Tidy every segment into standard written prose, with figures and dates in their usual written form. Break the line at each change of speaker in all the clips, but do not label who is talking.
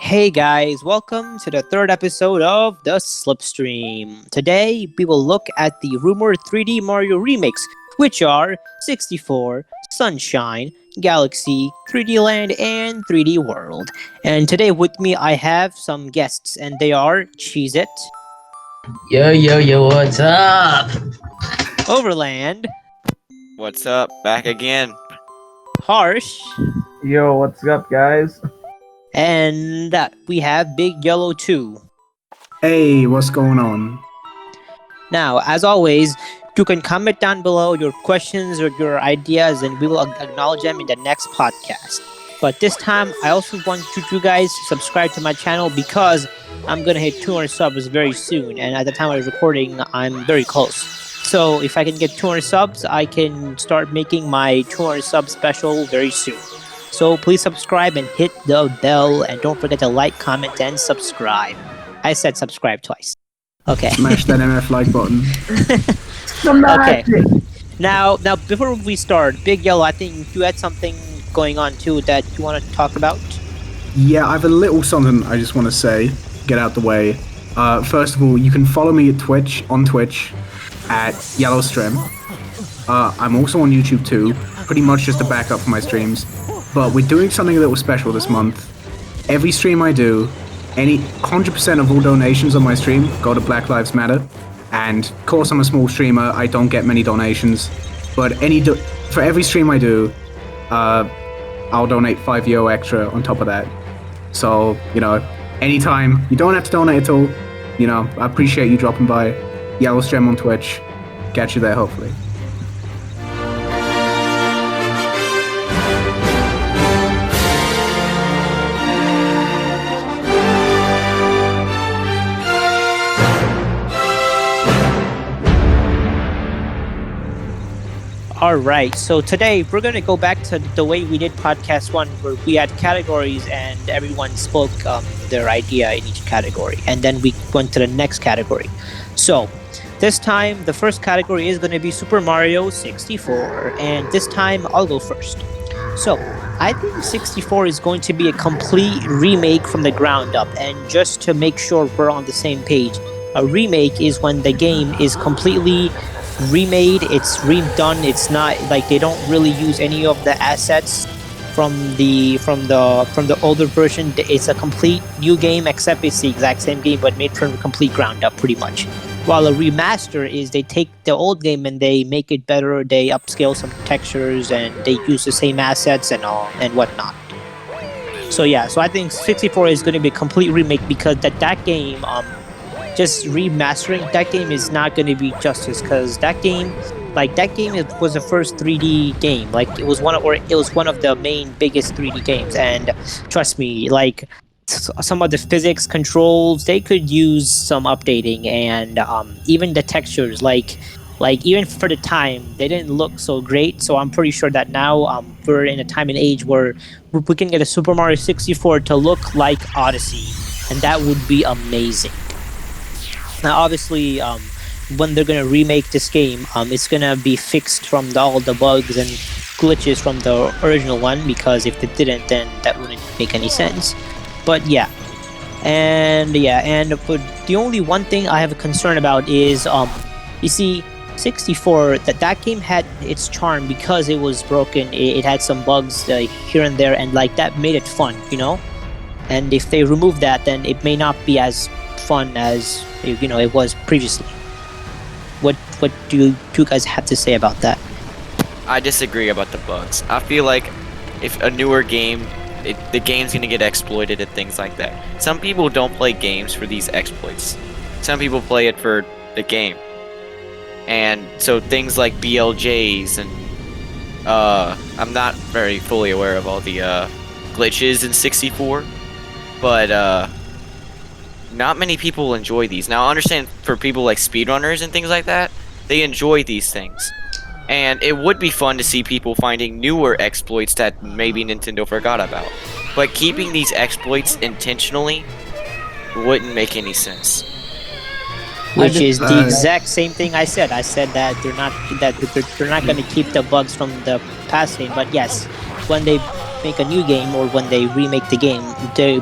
Hey guys, welcome to the third episode of the SlipStream. Today, we will look at the rumored 3D Mario remakes, which are 64, Sunshine, Galaxy, 3D Land, and 3D World. And today with me, I have some guests, and they are Cheez-It,
Yo, yo, yo, what's up?
Overland,
What's up? Back again.
Harsh,
Yo, what's up, guys?
and we have Big Yellow 2.
Hey, what's going on?
Now, as always, you can comment down below your questions or your ideas, and we will acknowledge them in the next podcast. But this time, I also want you guys to subscribe to my channel because I'm gonna hit 200 subs very soon, and at the time I was recording, I'm very close. So if I can get 200 subs, I can start making my 200 sub special very soon. So please subscribe and hit the bell, and don't forget to like, comment, and subscribe. I said subscribe twice. Okay.
Smash that MF like button.
Okay. Now, before we start, Big Yellow, I think you had something going on too that you want to talk about.
Yeah, I have a little something I just want to say. Get out the way. First of all, you can follow me at Twitch at YellowStream. I'm also on YouTube too, pretty much just a backup for my streams. But we're doing something a little special this month. Every stream I do, 100% of all donations on my stream go to Black Lives Matter. And of course, I'm a small streamer. I don't get many donations, but for every stream I do, I'll donate 5 euro extra on top of that. So anytime, you don't have to donate at all. I appreciate you dropping by. YellowStream on Twitch. Catch you there, hopefully.
Alright, so today we're going to go back to the way we did podcast 1, where we had categories and everyone spoke their idea in each category, and then we went to the next category. So this time the first category is going to be Super Mario 64, and this time I'll go first. So I think 64 is going to be a complete remake from the ground up, and just to make sure we're on the same page, a remake is when the game is completely remade, it's redone. It's not like they don't really use any of the assets from the older version. It's a complete new game, except it's the exact same game but made from complete ground up, pretty much. While a remaster is they take the old game and they make it better, they upscale some textures and they use the same assets and all and whatnot. So yeah, so I think 64 is going to be a complete remake because that game just remastering that game is not going to be justice, because that game was the first 3D game. Like it was one of the main biggest 3D games, and trust me, like some of the physics controls they could use some updating, and even the textures, like even for the time they didn't look so great. So I'm pretty sure that now we're in a time and age where we can get a Super Mario 64 to look like Odyssey, and that would be amazing. Now, obviously, when they're gonna remake this game, it's gonna be fixed from all the bugs and glitches from the original one, because if they didn't, then that wouldn't make any sense. But yeah, and but the only one thing I have a concern about is, you see, 64, that game had its charm because it was broken. It had some bugs here and there, and like that made it fun, And if they remove that, then it may not be as fun as it was previously. What do you guys have to say about that?
I disagree about the bugs. I feel like if a newer game, the game's gonna get exploited and things like that. Some people don't play games for these exploits. Some people play it for the game. And so things like BLJs and I'm not very fully aware of all the glitches in 64, but not many people enjoy these. Now, I understand for people like speedrunners and things like that, they enjoy these things. And it would be fun to see people finding newer exploits that maybe Nintendo forgot about. But keeping these exploits intentionally wouldn't make any sense.
Which is the exact same thing I said. I said that they're not going to keep the bugs from the past game. But yes, when they make a new game or when they remake the game,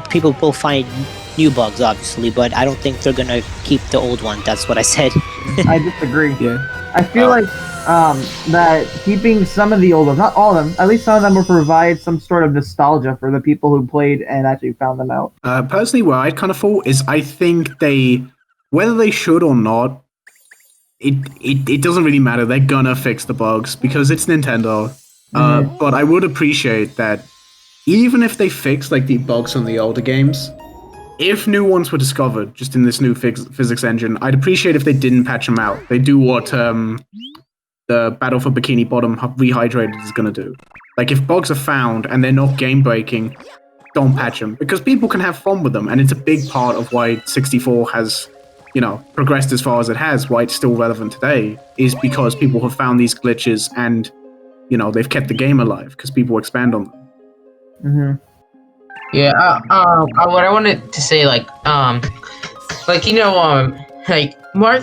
people will find new bugs, obviously, but I don't think they're gonna keep the old one. That's what I said.
I disagree.
Yeah.
I feel like that keeping some of the old ones, not all of them, at least some of them will provide some sort of nostalgia for the people who played and actually found them out.
Personally, what I kind of thought is I think whether they should or not, it doesn't really matter. They're gonna fix the bugs because it's Nintendo. But I would appreciate that even if they fix like the bugs from the older games, if new ones were discovered just in this new physics engine, I'd appreciate if they didn't patch them out. They do what the Battle for Bikini Bottom Rehydrated is gonna do. Like if bugs are found and they're not game breaking, don't patch them because people can have fun with them, and it's a big part of why 64 has, progressed as far as it has. Why it's still relevant today is because people have found these glitches and they've kept the game alive because people expand on them.
Yeah. What I wanted to say, like Mario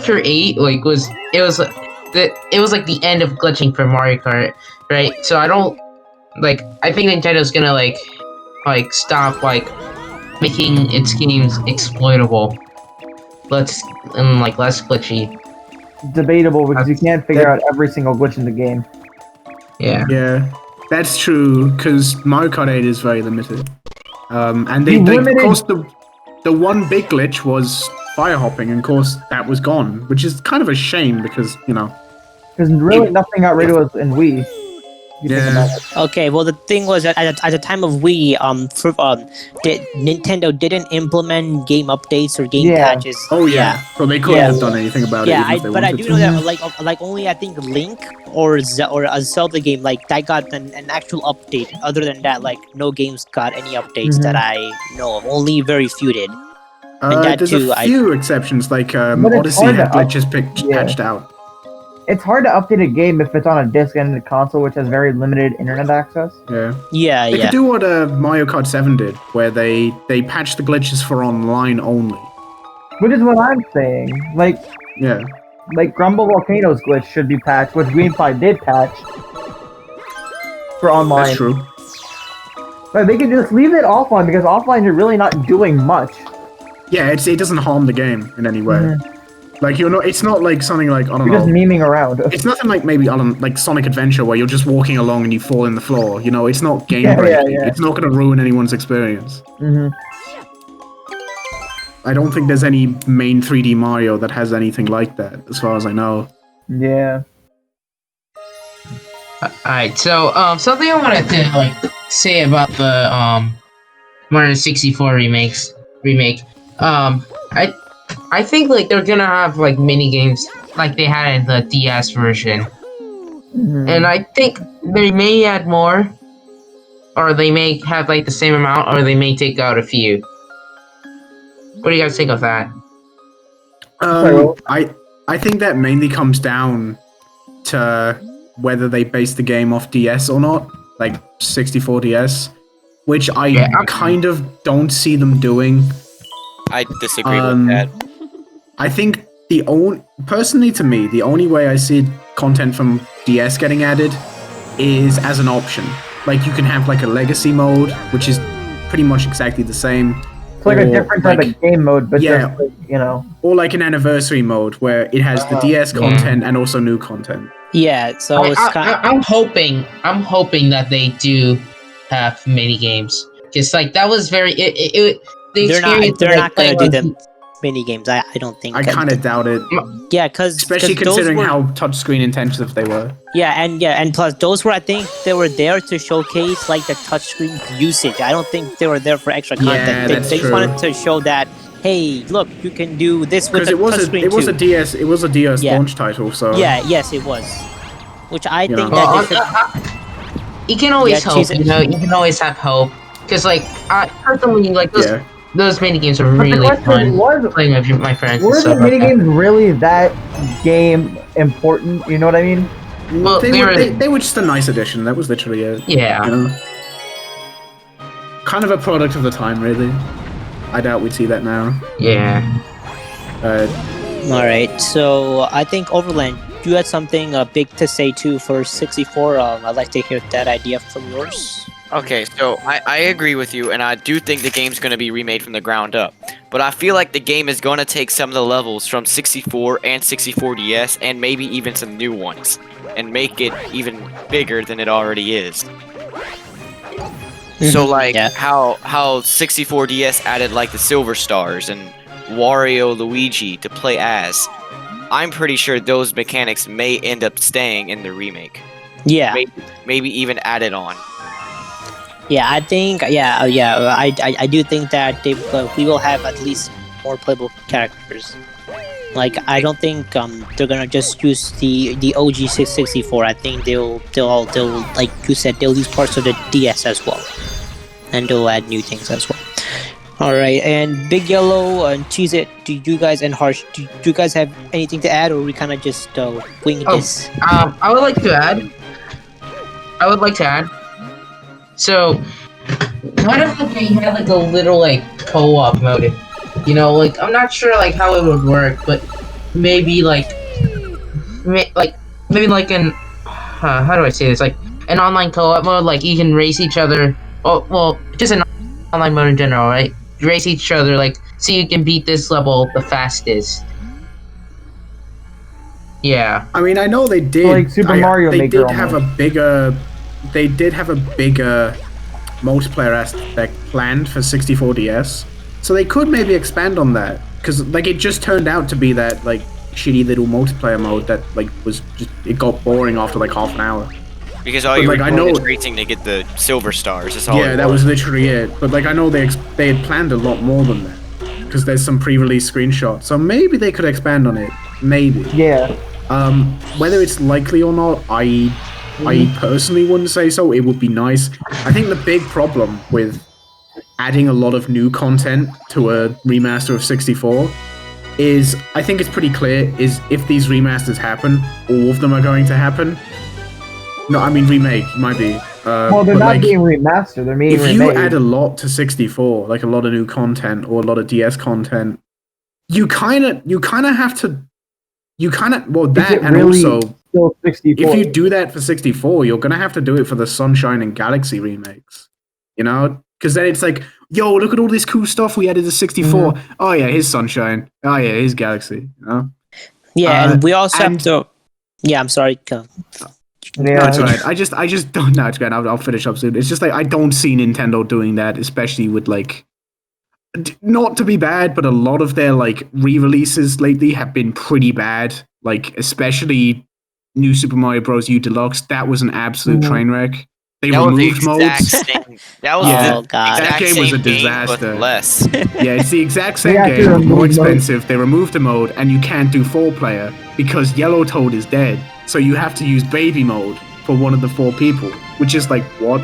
Kart 8, it was like the end of glitching for Mario Kart, right? So I don't I think Nintendo's gonna stop making its games exploitable. Less glitchy.
Debatable because you can't figure out every single glitch in the game.
Yeah.
Yeah, that's true because Mario Kart 8 is very limited. And they
limited-
of course the one big glitch was fire hopping, and of course that was gone, which is kind of a shame because
Because really nothing got rid of us in Wii. You think about it.
Okay, well the thing was that at the time of Wii, Nintendo didn't implement game updates or game patches.
Oh yeah. So they couldn't have done anything about it.
Yeah,
even if they
but I
wanted
do
to.
know that like only I think Link or a Zelda game that got an actual update. Other than that, no games got any updates that I know of. Only very few did. And that
there's
too,
a few exceptions, like
But it's
Odyssey
hard
had
to
glitches patched out.
It's hard to update a game if it's on a disc and the console, which has very limited internet access.
Yeah. They could do what Mario Kart 7 did, where they patched the glitches for online only.
Which is what I'm saying.
Yeah.
Grumble Volcano's glitch should be patched, which Greenfly did patch for online.
That's true.
But they could just leave it offline because offline you're really not doing much.
Yeah, it doesn't harm the game in any way. It's not like something like, I don't
You're
know.
just memeing around.
It's nothing like maybe like Sonic Adventure where you're just walking along and you fall in the floor. It's not game breaking.
Yeah.
It's not going to ruin anyone's experience. I don't think there's any main 3D Mario that has anything like that, as far as I know.
Yeah.
Alright, so something I wanted to say about the Mario 64 remake. I think they're gonna have mini games like they had in the DS version. And I think they may add more, or they may have the same amount, or they may take out a few. What do you guys think of that?
I think that mainly comes down to whether they base the game off DS or not, like 64 DS, which I kind of don't see them doing.
I disagree with that.
I think personally to me, the only way I see content from DS getting added is as an option. You can have a legacy mode, which is pretty much exactly the same.
It's a different type of game mode, but just,
or an anniversary mode where it has the DS content and also new content.
Yeah, so
I'm hoping that they do have mini games, because that was very
they're not gonna do them mini games. I don't think.
I kind of doubt it.
Yeah, because
especially considering how touchscreen intensive they were.
And plus those were, I think they were there to showcase the touchscreen usage. I don't think they were there for extra content. They just wanted to show that, hey, look, you can do this with the touchscreen too.
It was a DS launch title, so
yes, it was. Which I think that they should.
You can always hope, you can always have hope, because I personally those mini games are really fun. Playing with my friends.
Were the mini games really that game important? You know what I mean?
Well,
they were just a nice addition. That was literally it.
Yeah.
Kind of a product of the time, really. I doubt we'd see that now.
Yeah.
Alright, so I think Overland, you had something big to say too for 64. I'd like to hear that idea from yours.
Okay, so I agree with you, and I do think the game's going to be remade from the ground up. But I feel like the game is going to take some of the levels from 64 and 64DS, and maybe even some new ones, and make it even bigger than it already is. So like
Yeah.
how 64DS added like the Silver Stars and Wario Luigi to play as. I'm pretty sure those mechanics may end up staying in the remake.
Yeah.
Maybe even added on.
Yeah, I think I do think that we will have at least more playable characters. Like I don't think they're gonna just use the OG 664. I think they'll like you said they'll use parts of the DS as well, and they'll add new things as well. All right, and Big Yellow and Cheese It. Do you guys and Harsh? Do you guys have anything to add, or we kind of just wing this?
I would like to add. So, what if the game had like a little like co-op mode? You know, like I'm not sure like how it would work, but maybe like, maybe like an how do I say this? Like an online co-op mode, like you can race each other. Oh, well, just an online mode in general, right? You race each other, like so you can beat this level the fastest. Yeah.
I mean, I know they did.
Like Super Mario
they
Maker
did have a bigger. They did have a bigger multiplayer aspect planned for 64DS, so they could maybe expand on that. Because like it just turned out to be that like shitty little multiplayer mode that like was just it got boring after like half an hour.
Because all
But,
you were
like, I
doing
know-
is racing to get the Silver Stars. That's all
Yeah,
it
that was literally it. But like I know they had planned a lot more than that because there's some pre-release screenshots, so maybe they could expand on it. Maybe.
Yeah.
Whether it's likely or not, I personally wouldn't say so. It would be nice. I think the big problem with adding a lot of new content to a remaster of 64 is, I think it's pretty clear, is if these remasters happen, all of them are going to happen. No, I mean remake, might be.
Well, they're
but,
not
like,
being remastered. They're being
if you
remade.
add a lot to 64, like a lot of new content or a lot of DS content, you kind of have to, well,
Is
that
it
and
really
also,
still 64?
if you do that for 64, you're gonna have to do it for the Sunshine and Galaxy remakes, you know? Because then it's like, yo, look at all this cool stuff we added to 64. Oh yeah, here's Sunshine. Oh yeah, here's Galaxy. You know?
Yeah, and we also have
and-
to. Yeah, I'm sorry. Go.
Yeah.
No, it's alright. I just don't know. It's good. I'll finish up soon. It's just like I don't see Nintendo doing that, especially with like, not to be bad, but a lot of their like re-releases lately have been pretty bad. Like especially New Super Mario Bros. U Deluxe. That was an absolute train wreck. They
That was the
removed
exact
modes.
same. That was
Yeah.
the
God.
exact
That game was
same
a disaster.
but less.
Yeah, it's the exact same
actually
game, but
removed
more
modes.
expensive. They removed the mode, and you can't do 4-player because Yellow Toad is dead. So you have to use baby mode for one of the 4 people, which is like, what?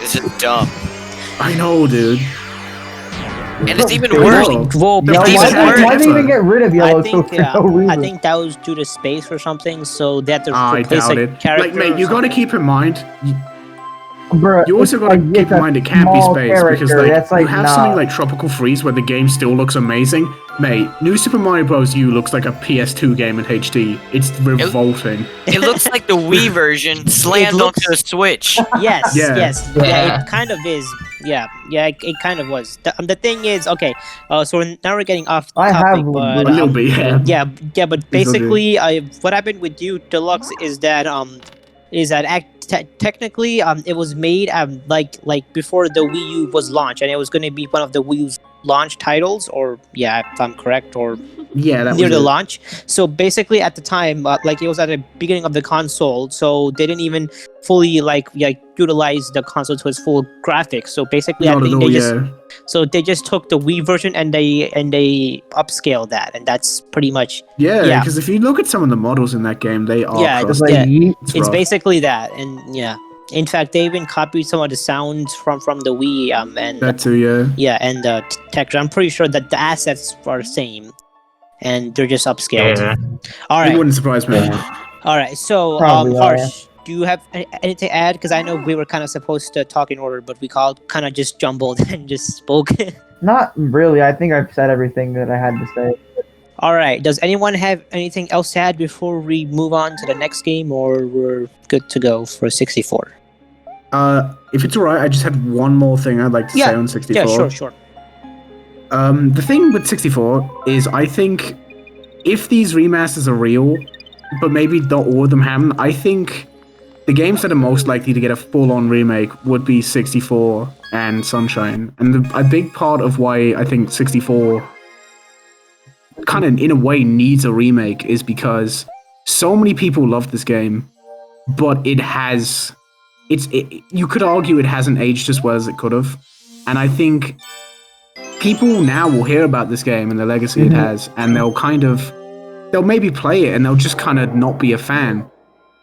It's just dumb.
I know, dude.
And it's even
I
worse.
know.
Well,
The
Yeah,
It's
best
even
why,
worse.
why they even get rid of Yellow
I think
Toad for no reason?
I think that was due to space or something. So they had to
I
replace
doubt
a
it.
character.
Like, mate, you got to keep in mind.
Bruh,
You also got to
it's
keep in
a
mind it can't be
small
space because
character,
like,
that's
you have something
nah.
like Tropical Freeze where the game still looks amazing. Mate, New Super Mario Bros. U looks like a PS2 game in HD. It's revolting.
It looks like the Wii version slammed
looks-
onto the Switch.
Yes,
Yeah.
yes,
Yeah.
it kind of is. Yeah, it kind of was. The thing is, okay. So now we're getting off
I
topic,
have
but
A little bit, yeah.
yeah, but
It's okay.
basically, what happened with you Deluxe is that technically it was made like before the Wii U was launched, and it was going to be one of the Wii U's launch titles, or yeah, if I'm correct, or
Yeah, that
near
was
the
it.
launch. So basically, at the time, like it was at the beginning of the console, so they didn't even fully like utilize the console to its full graphics. So basically, I
Not at
think
all,
they just took the Wii version and they upscaled that, and that's pretty much
Yeah,
Yeah.
because if you look at some of the models in that game, they are
Yeah,
It's
crusty.
like,
Yeah.
yeet.
it's
rough.
basically that, and yeah. In fact, they even copied some of the sounds from the Wii and
That too, yeah.
yeah, and the texture. I'm pretty sure that the assets are the same, and they're just upscaled.
Yeah.
All
It
right.
wouldn't surprise me.
All right, so
Probably, yeah.
Harsh, do you have anything to add? Because I know we were kind of supposed to talk in order, but we kind of just jumbled and just spoke.
Not really. I think I've said everything that I had to say.
All right, does anyone have anything else to add before we move on to the next game, or we're good to go for 64?
If it's alright, I just had one more thing I'd like to say on 64.
Yeah, sure.
The thing with 64 is I think if these remasters are real, but maybe not all of them happen, I think the games that are most likely to get a full-on remake would be 64 and Sunshine. And a big part of why I think 64 kind of, in a way, needs a remake is because so many people love this game, but you could argue it hasn't aged as well as it could have. And I think people now will hear about this game and the legacy it has, and they'll maybe play it and they'll just kind of not be a fan.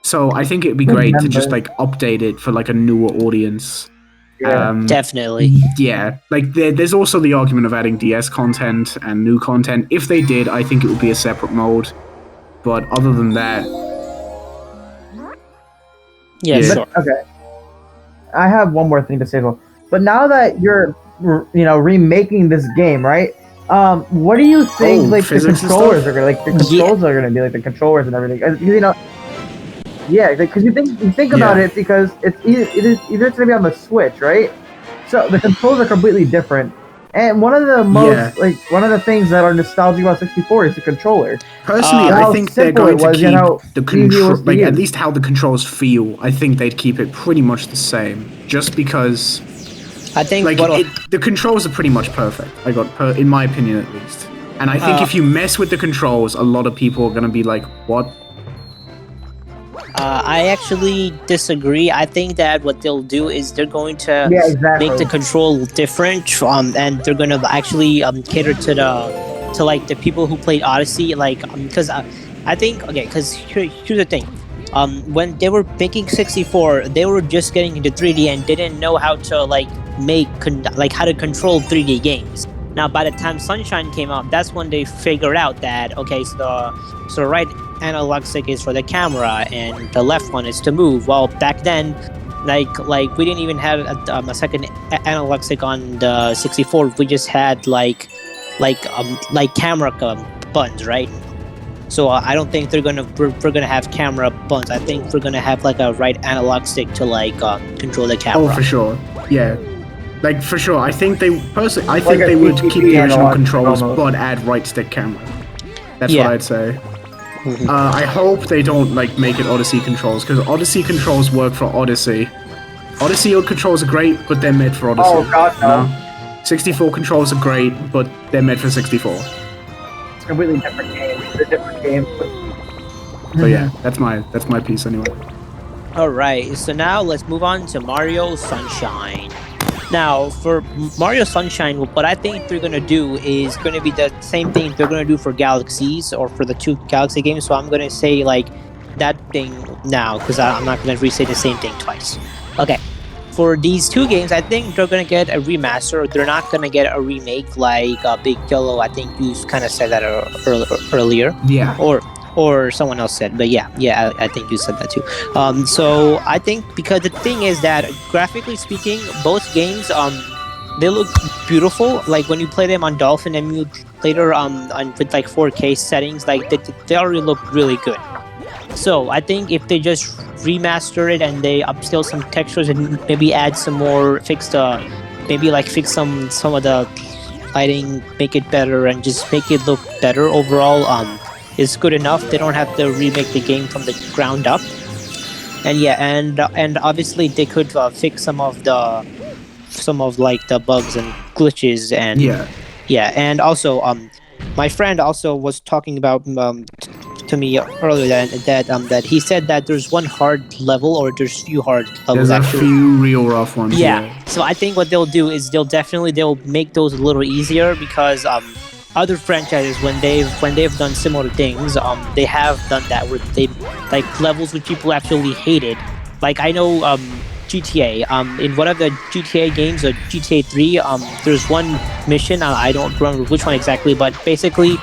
So I think it'd be great to just like update it for like a newer audience.
Yeah.
Definitely.
Yeah, like there's also the argument of adding DS content and new content. If they did, I think it would be a separate mode. But other than that,
Yeah, sure.
Okay. I have one more thing to say though. But now that you're, remaking this game, right? What do you think? Like the controllers are gonna, are gonna be like the controllers and everything. Yeah, because you think about it, because it's either it's gonna be on the Switch, right? So the controls are completely different. And one of the one of the things that are nostalgic about 64 is the controller.
Personally, I think they're going to keep the control, like at least how the controls feel. I think they'd keep it pretty much the same, just because.
I think
the controls are pretty much perfect. In my opinion, at least. And I think if you mess with the controls, a lot of people are gonna be like, "What?"
I actually disagree. I think that what they'll do is they're going to make the control different, and they're going to actually cater to the people who played Odyssey, because I think because here's the thing, when they were making 64, they were just getting into 3D and didn't know how to how to control 3D games. Now, by the time Sunshine came out, that's when they figured out that so the right analog stick is for the camera and the left one is to move. Well, back then, we didn't even have a second analog stick on the 64. We just had camera buttons, right? So I don't think we're gonna have camera buttons. I think we're gonna have a right analog stick to control the camera.
Oh, for sure. Yeah. For sure, I think they would keep the original controls, but add right stick camera. That's what I'd say. I hope they don't make it Odyssey controls, because Odyssey controls work for Odyssey. Odyssey controls are great, but they're made for Odyssey.
Oh god, no.
64 controls are great, but they're made for 64.
It's a completely different game. It's a different game.
So yeah, that's my piece anyway.
Alright, so now let's move on to Mario Sunshine. Now, for Mario Sunshine, what I think they're going to do is going to be the same thing they're going to do for Galaxies, or for the two Galaxy games, so I'm going to say, that thing now, because I'm not going to re-say the same thing twice. Okay, for these two games, I think they're going to get a remaster. They're not going to get a remake like Big Yellow. I think you kind of said that earlier.
Yeah.
Or someone else said, but yeah, I think you said that too. So I think, because the thing is that graphically speaking, both games they look beautiful. When you play them on Dolphin Emulator with 4K settings, they already look really good. So I think if they just remaster it and they upscale some textures and maybe add some more, fix some of the lighting, make it better, and just make it look better overall, is good enough. They don't have to remake the game from the ground up. And obviously they could fix some of the bugs and glitches, and and also my friend also was talking about to me earlier that he said that there's one hard level, or there's few hard levels.
There's a few real rough ones.
Yeah. So I think what they'll do is they'll make those a little easier, because other franchises, when they've done similar things, they have done that, where they levels which people actually hated. I know GTA, in one of the GTA games, GTA 3, there's one mission, I don't remember which one exactly, but basically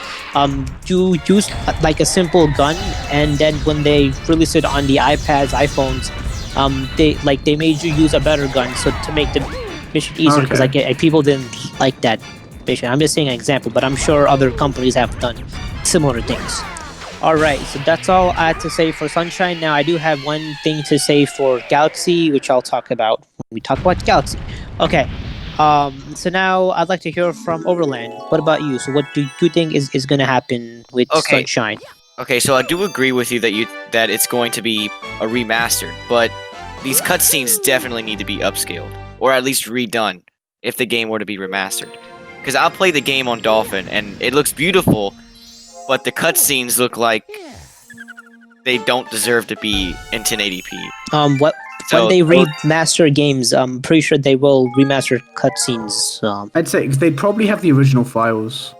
you use a simple gun, and then when they released it on the iPads, iPhones, they made you use a better gun, so to make the mission easier, because people didn't like that. I'm just saying an example, but I'm sure other companies have done similar things. All right, so that's all I had to say for Sunshine. Now I do have one thing to say for Galaxy, which I'll talk about when we talk about Galaxy. Okay. So now I'd like to hear from Overland. What about you? So what do you think is going to happen with
Okay.
Sunshine?
Okay, so I do agree with you that it's going to be a remaster, but these cutscenes definitely need to be upscaled or at least redone if the game were to be remastered. Because I played the game on Dolphin and it looks beautiful, but the cutscenes look like they don't deserve to be in 1080p.
When
So
they remaster games, I'm pretty sure they will remaster cutscenes.
I'd say they'd probably have the original files.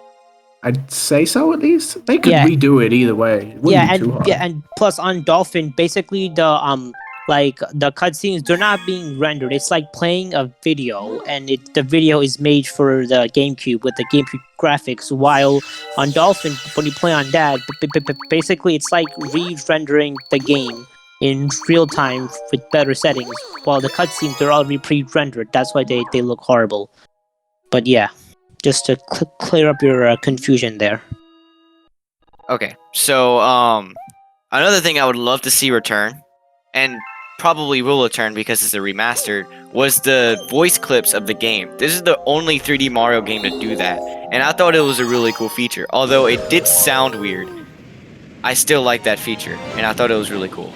I'd say so at least. They could
Yeah.
redo it either way. It wouldn't be too hard.
and plus on Dolphin, basically the cutscenes, they're not being rendered. It's like playing a video, and the video is made for the GameCube with the GameCube graphics. While on Dolphin, when you play on that, basically it's like re-rendering the game in real time with better settings. While the cutscenes, they're already pre-rendered. That's why they look horrible. But yeah, just to clear up your confusion there.
Okay, so another thing I would love to see return, and probably will return because it's a remastered, was the voice clips of the game. This is the only 3D Mario game to do that, and I thought it was a really cool feature. Although it did sound weird, I still like that feature, and I thought it was really cool.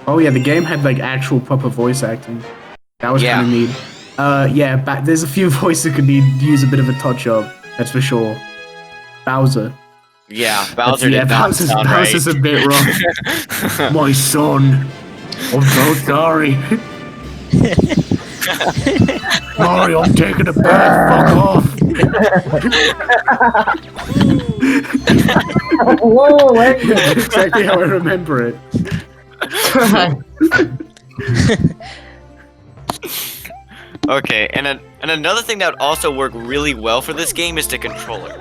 Oh yeah, the game had like actual proper voice acting. That was
Yeah.
kind of neat. There's a few voices that could use a bit of a touch up. That's for sure. Bowser.
Yeah, Bowser did not
Bowser's,
sound
Bowser's
right.
a bit rough. My son, I'm so sorry. Sorry, I'm taking a bath. Fuck off.
Whoa, wait.
That's exactly how I remember it.
Okay, and another thing that would also work really well for this game is the controller.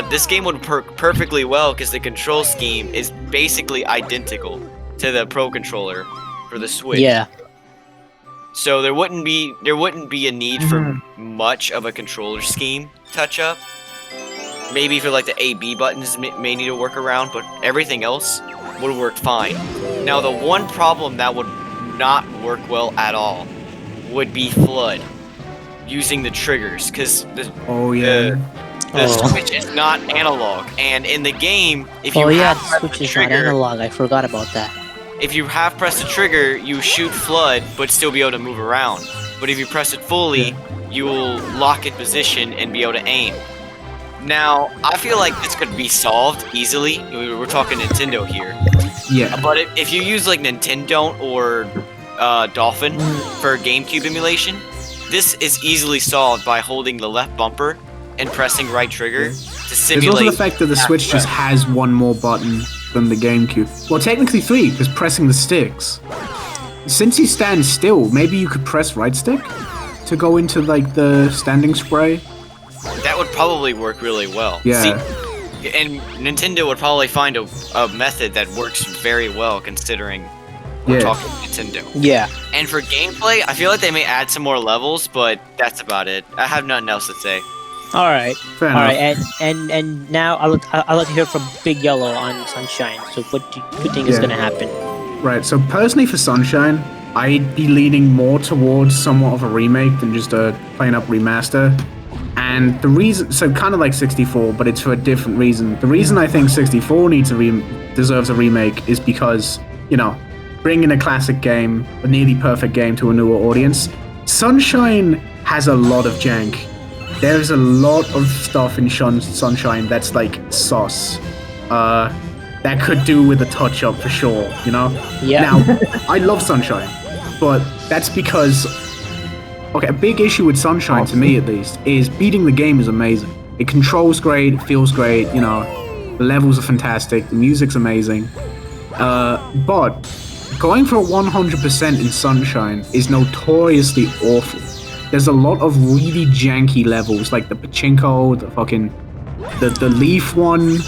This game would work perfectly well because the control scheme is basically identical to the Pro Controller for the Switch.
Yeah.
So there wouldn't be a need for much of a controller scheme touch up. Maybe for like the A/B buttons may need to work around, but everything else would work fine. Now the one problem that would not work well at all would be FLUDD using the triggers, because
Oh yeah.
the Switch is not analog, and in the game, if you
Oh yeah,
half
the
press
Switch
the
is not
trigger,
analog. I forgot about that.
if you half press the trigger, you shoot FLUDD, but still be able to move around. But if you press it fully, you will lock in position and be able to aim. Now, I feel like this could be solved easily. We're talking Nintendo here.
Yeah.
But if you use like Nintendo or Dolphin for GameCube emulation, this is easily solved by holding the left bumper and pressing right trigger to
There's
simulate.
also the fact that the Switch just has one more button than the GameCube. Well, technically three, because pressing the sticks. Since you stand still, maybe you could press right stick to go into like the standing spray.
That would probably work really well.
Yeah.
See, and Nintendo would probably find a method that works very well considering we're
Yeah.
talking Nintendo.
Yeah.
And for gameplay, I feel like they may add some more levels, but that's about it. I have nothing else to say.
All right.
Fair
All
enough.
right. And now I'd like to hear from Big Yellow on Sunshine. So what do you think is
Yeah.
gonna happen?
Right, so personally for Sunshine, I'd be leaning more towards somewhat of a remake than just a plain up remaster. And the reason, so kind of like 64, but it's for a different reason. The reason I think 64 deserves a remake is because, you know, bringing a classic game, a nearly perfect game to a newer audience. Sunshine has a lot of jank. There's a lot of stuff in Sunshine that's like sauce. That could do with a touch up for sure, you know?
Yeah.
Now, I love Sunshine, but that's because, okay, a big issue with Sunshine, to me at least, is beating the game is amazing. It controls great, it feels great, you know, the levels are fantastic, the music's amazing. But going for 100% in Sunshine is notoriously awful. There's a lot of really janky levels, like the pachinko, the fucking, the leaf one,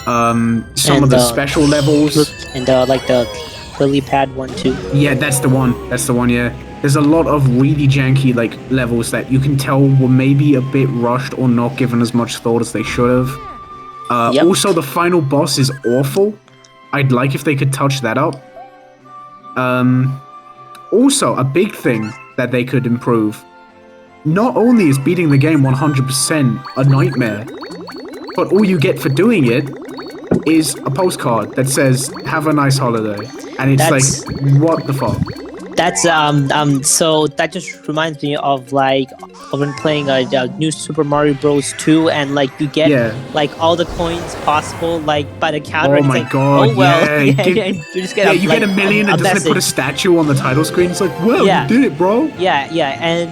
some
And
of the special levels.
And like the lily pad one too.
Yeah, that's the one. That's the one, yeah. There's a lot of really janky, like, levels that you can tell were maybe a bit rushed or not given as much thought as they should have.
Yep.
Also, the final boss is awful. I'd like if they could touch that up. Also, a big thing that they could improve. Not only is beating the game 100% a nightmare, but all you get for doing it is a postcard that says, "Have a nice holiday." And it's what the fuck?
That's so that just reminds me of like when playing new Super Mario Bros 2 and like you get like all the coins possible like by the counter.
Oh my god!
Oh well,
yeah,
and you just get
you get a million and doesn't it put a statue on the title screen? It's like, well, you did it, bro.
Yeah, and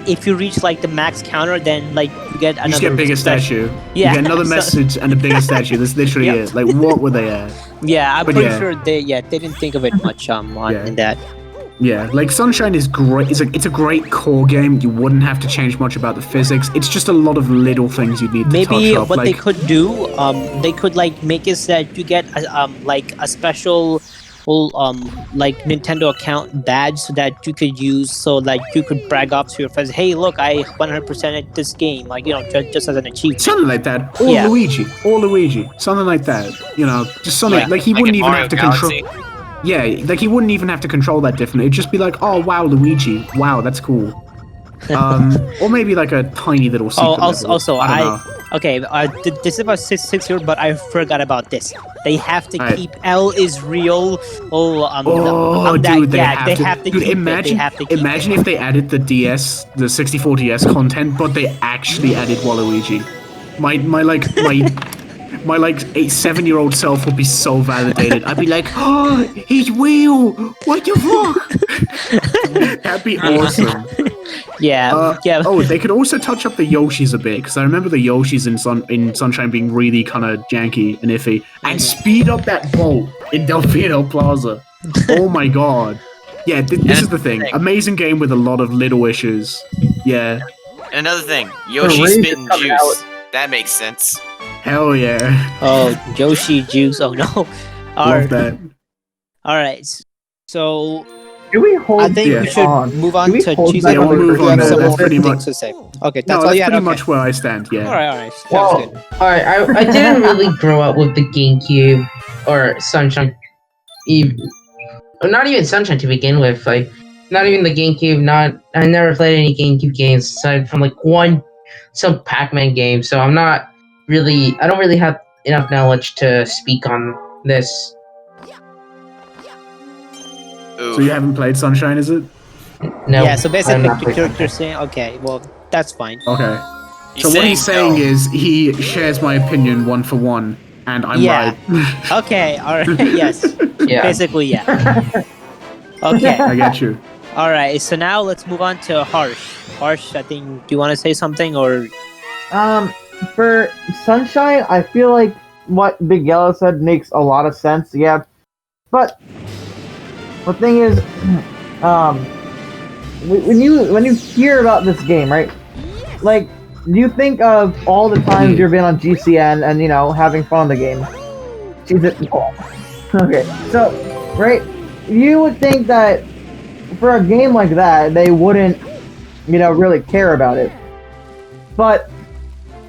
if you reach like the max counter, then like you get another.
You just get a bigger statue.
Yeah,
you get another message and a bigger statue. That's literally it. Like, what were they at?
Yeah, I'm pretty sure they didn't think of it much in that.
Yeah, like Sunshine is great. It's a great core game. You wouldn't have to change much about the physics. It's just a lot of little things you need to touch up.
What they could do, they could like make it so that you get like a special like Nintendo account badge so that you could use, so that you could brag up to your friends, hey look, I 100%ed this game, like, you know, just as an achievement.
Something like that. Or Luigi. Something like that. You know, just something like he wouldn't even have to control. Yeah, like he wouldn't even have to control that differently. It'd just be like, oh wow, Luigi. Wow, that's cool. Or maybe like a tiny little secret
this is about 6 here, but I forgot about this. They have to keep L is real.
Dude, they have to. Dude, imagine if they added the 64 DS content, but they actually added Waluigi. My 7-year-old self would be so validated. I'd be like, oh, he's real. What the fuck? That'd be awesome.
Yeah.
Oh, they could also touch up the Yoshis a bit, because I remember the Yoshis in Sunshine being really kind of janky and iffy. And speed up that boat in Delfino Plaza. Oh my god. Yeah, this is the thing. Amazing game with a lot of little issues. Yeah.
And another thing, Yoshi spitting juice. That makes sense.
Hell yeah.
Oh, Yoshi juice. Oh no.
Love that.
Alright. So
do we hold?
I think we should move on to choosing.
Yeah, we'll move on. That's pretty much
to say. Okay, that's all you had.
Pretty much where I stand. Yeah.
Alright.
Well, alright. I didn't really grow up with the GameCube or Sunshine, or not even Sunshine to begin with. Like, not even the GameCube. I never played any GameCube games aside from like some Pac-Man games. So I don't really have enough knowledge to speak on this.
So you haven't played Sunshine, is it?
No.
Yeah, so basically you're saying, okay, well, that's fine.
Okay. So what he's saying is he shares my opinion 1 for 1, and I'm right.
Okay, alright, yes.
Yeah.
Basically, yeah. Okay.
I get you.
Alright, so now let's move on to Harsh. Harsh, I think, do you want to say something, or...?
For Sunshine, I feel like what Big Yellow said makes a lot of sense, yeah. But the thing is, when you hear about this game, right? Like, do you think of all the times you've been on GCN and, you know, having fun on the game? Okay, so, right, you would think that for a game like that, they wouldn't, you know, really care about it. But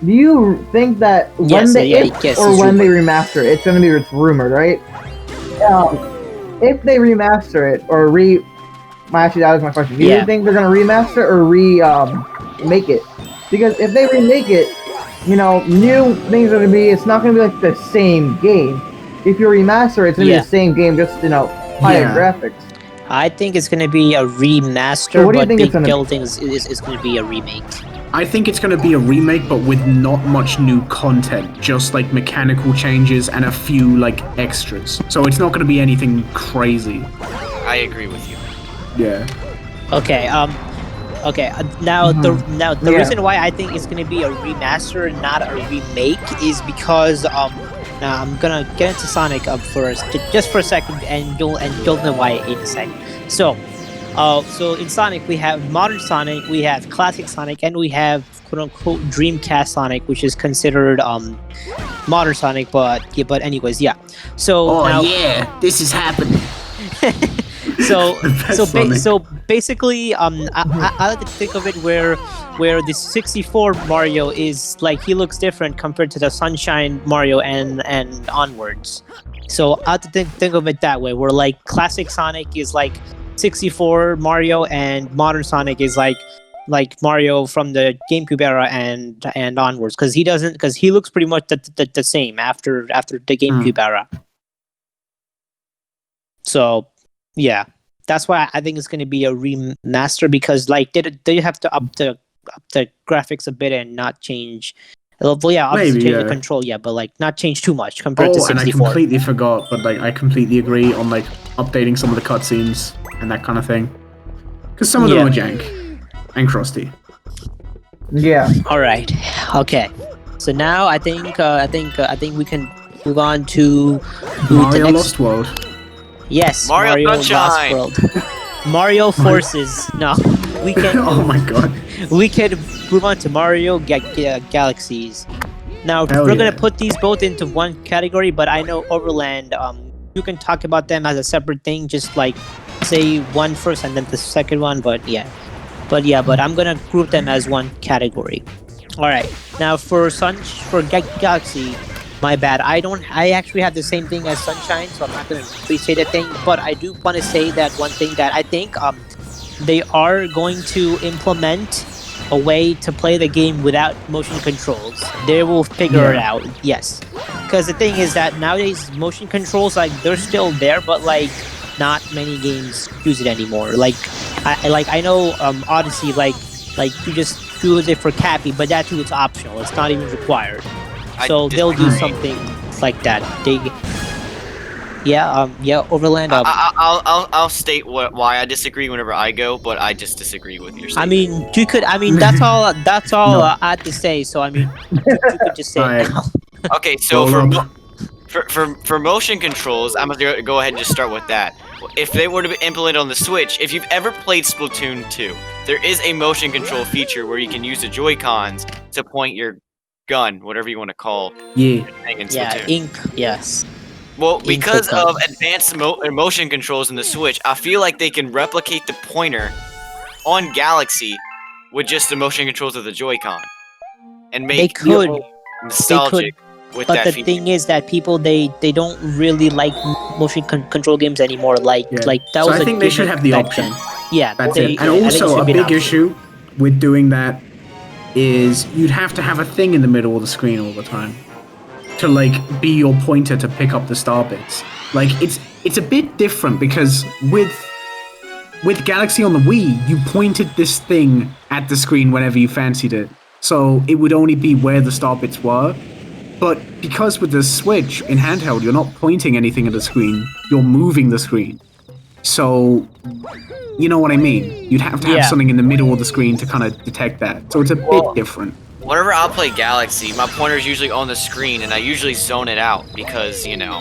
do you think that when they remaster it, it's going to be rumored, right? If they remaster it or actually, that was my question. Do you think they're going to remaster or make it? Because if they remake it, you know, new things are going to be. It's not going to be like the same game. If you remaster it, it's going to be the same game, just, you know, higher graphics.
I think it's going to be a remaster,
so
but Big Yellow thinks is going to be a remake.
I think it's going to be a remake, but with not much new content, just like mechanical changes and a few like extras. So it's not going to be anything crazy.
I agree with you.
Yeah.
Okay. Now the reason why I think it's going to be a remaster, not a remake, is because now I'm gonna get into Sonic first, just for a second, and you'll know why in a second. So in Sonic we have modern Sonic, we have classic Sonic, and we have quote-unquote Dreamcast Sonic, which is considered modern Sonic, but anyways, yeah. So
this is happening.
So basically, I like to think of it where the 64 Mario is like he looks different compared to the Sunshine Mario and onwards. So I like to think of it that way, where like classic Sonic is like 64 Mario and modern Sonic is like Mario from the GameCube era and onwards, because he looks pretty much the same after the GameCube era. So yeah, that's why I think it's going to be a remaster, because like they have to up the graphics a bit and not change. Well, yeah, obviously change the control, yeah, but like not change too much compared to 64.
And I completely forgot, but like I completely agree on like updating some of the cutscenes and that kind of thing, because some of them are jank and crusty.
Yeah.
All right. Okay. So now I think we can move on to
Mario
the next...
Lost World.
Yes,
Mario
Lost
Sunshine.
World. Mario Forces. No, we can.
Oh my god.
We can move on to Mario Galaxies. Now we're gonna put these both into one category, but I know Overland. You can talk about them as a separate thing. Just like say one first and then the second one. But I'm gonna group them as one category. All right. Now for Galaxy. My bad. I actually have the same thing as Sunshine, so I'm not going to appreciate a thing. But I do want to say that one thing that I think they are going to implement a way to play the game without motion controls. They will figure it out. Yes, because the thing is that nowadays motion controls, like, they're still there, but like not many games use it anymore. Like I know Odyssey, like you just use it for Cappy, but that too is optional. It's not even required. So they'll do something like that. Overland.
I'll state why I disagree whenever I go, but I just disagree with your statement.
That's all. That's all I had to say. So I mean, you could just say it now.
Okay, so for motion controls, I'm gonna go ahead and just start with that. If they were to be implemented on the Switch, if you've ever played Splatoon 2, there is a motion control feature where you can use the Joy-Cons to point your gun, whatever you want to call.
Ink. Yes.
Well, because of advanced motion controls in the Switch, I feel like they can replicate the pointer on Galaxy with just the motion controls of the Joy-Con, and make nostalgic with that feature.
But the thing is that people they don't really like motion control games anymore. Like that
so
was.
I think they should have the option.
Yeah,
that's it. And also a big issue with doing that is you'd have to have a thing in the middle of the screen all the time to like be your pointer to pick up the star bits. Like it's a bit different, because with Galaxy on the Wii, you pointed this thing at the screen whenever you fancied it, so it would only be where the star bits were. But because with the Switch in handheld, you're not pointing anything at the screen, you're moving the screen. So you know what I mean? You'd have to have something in the middle of the screen to kind of detect that. So it's a bit different.
Whenever I play Galaxy, my pointer's usually on the screen, and I usually zone it out because, you know,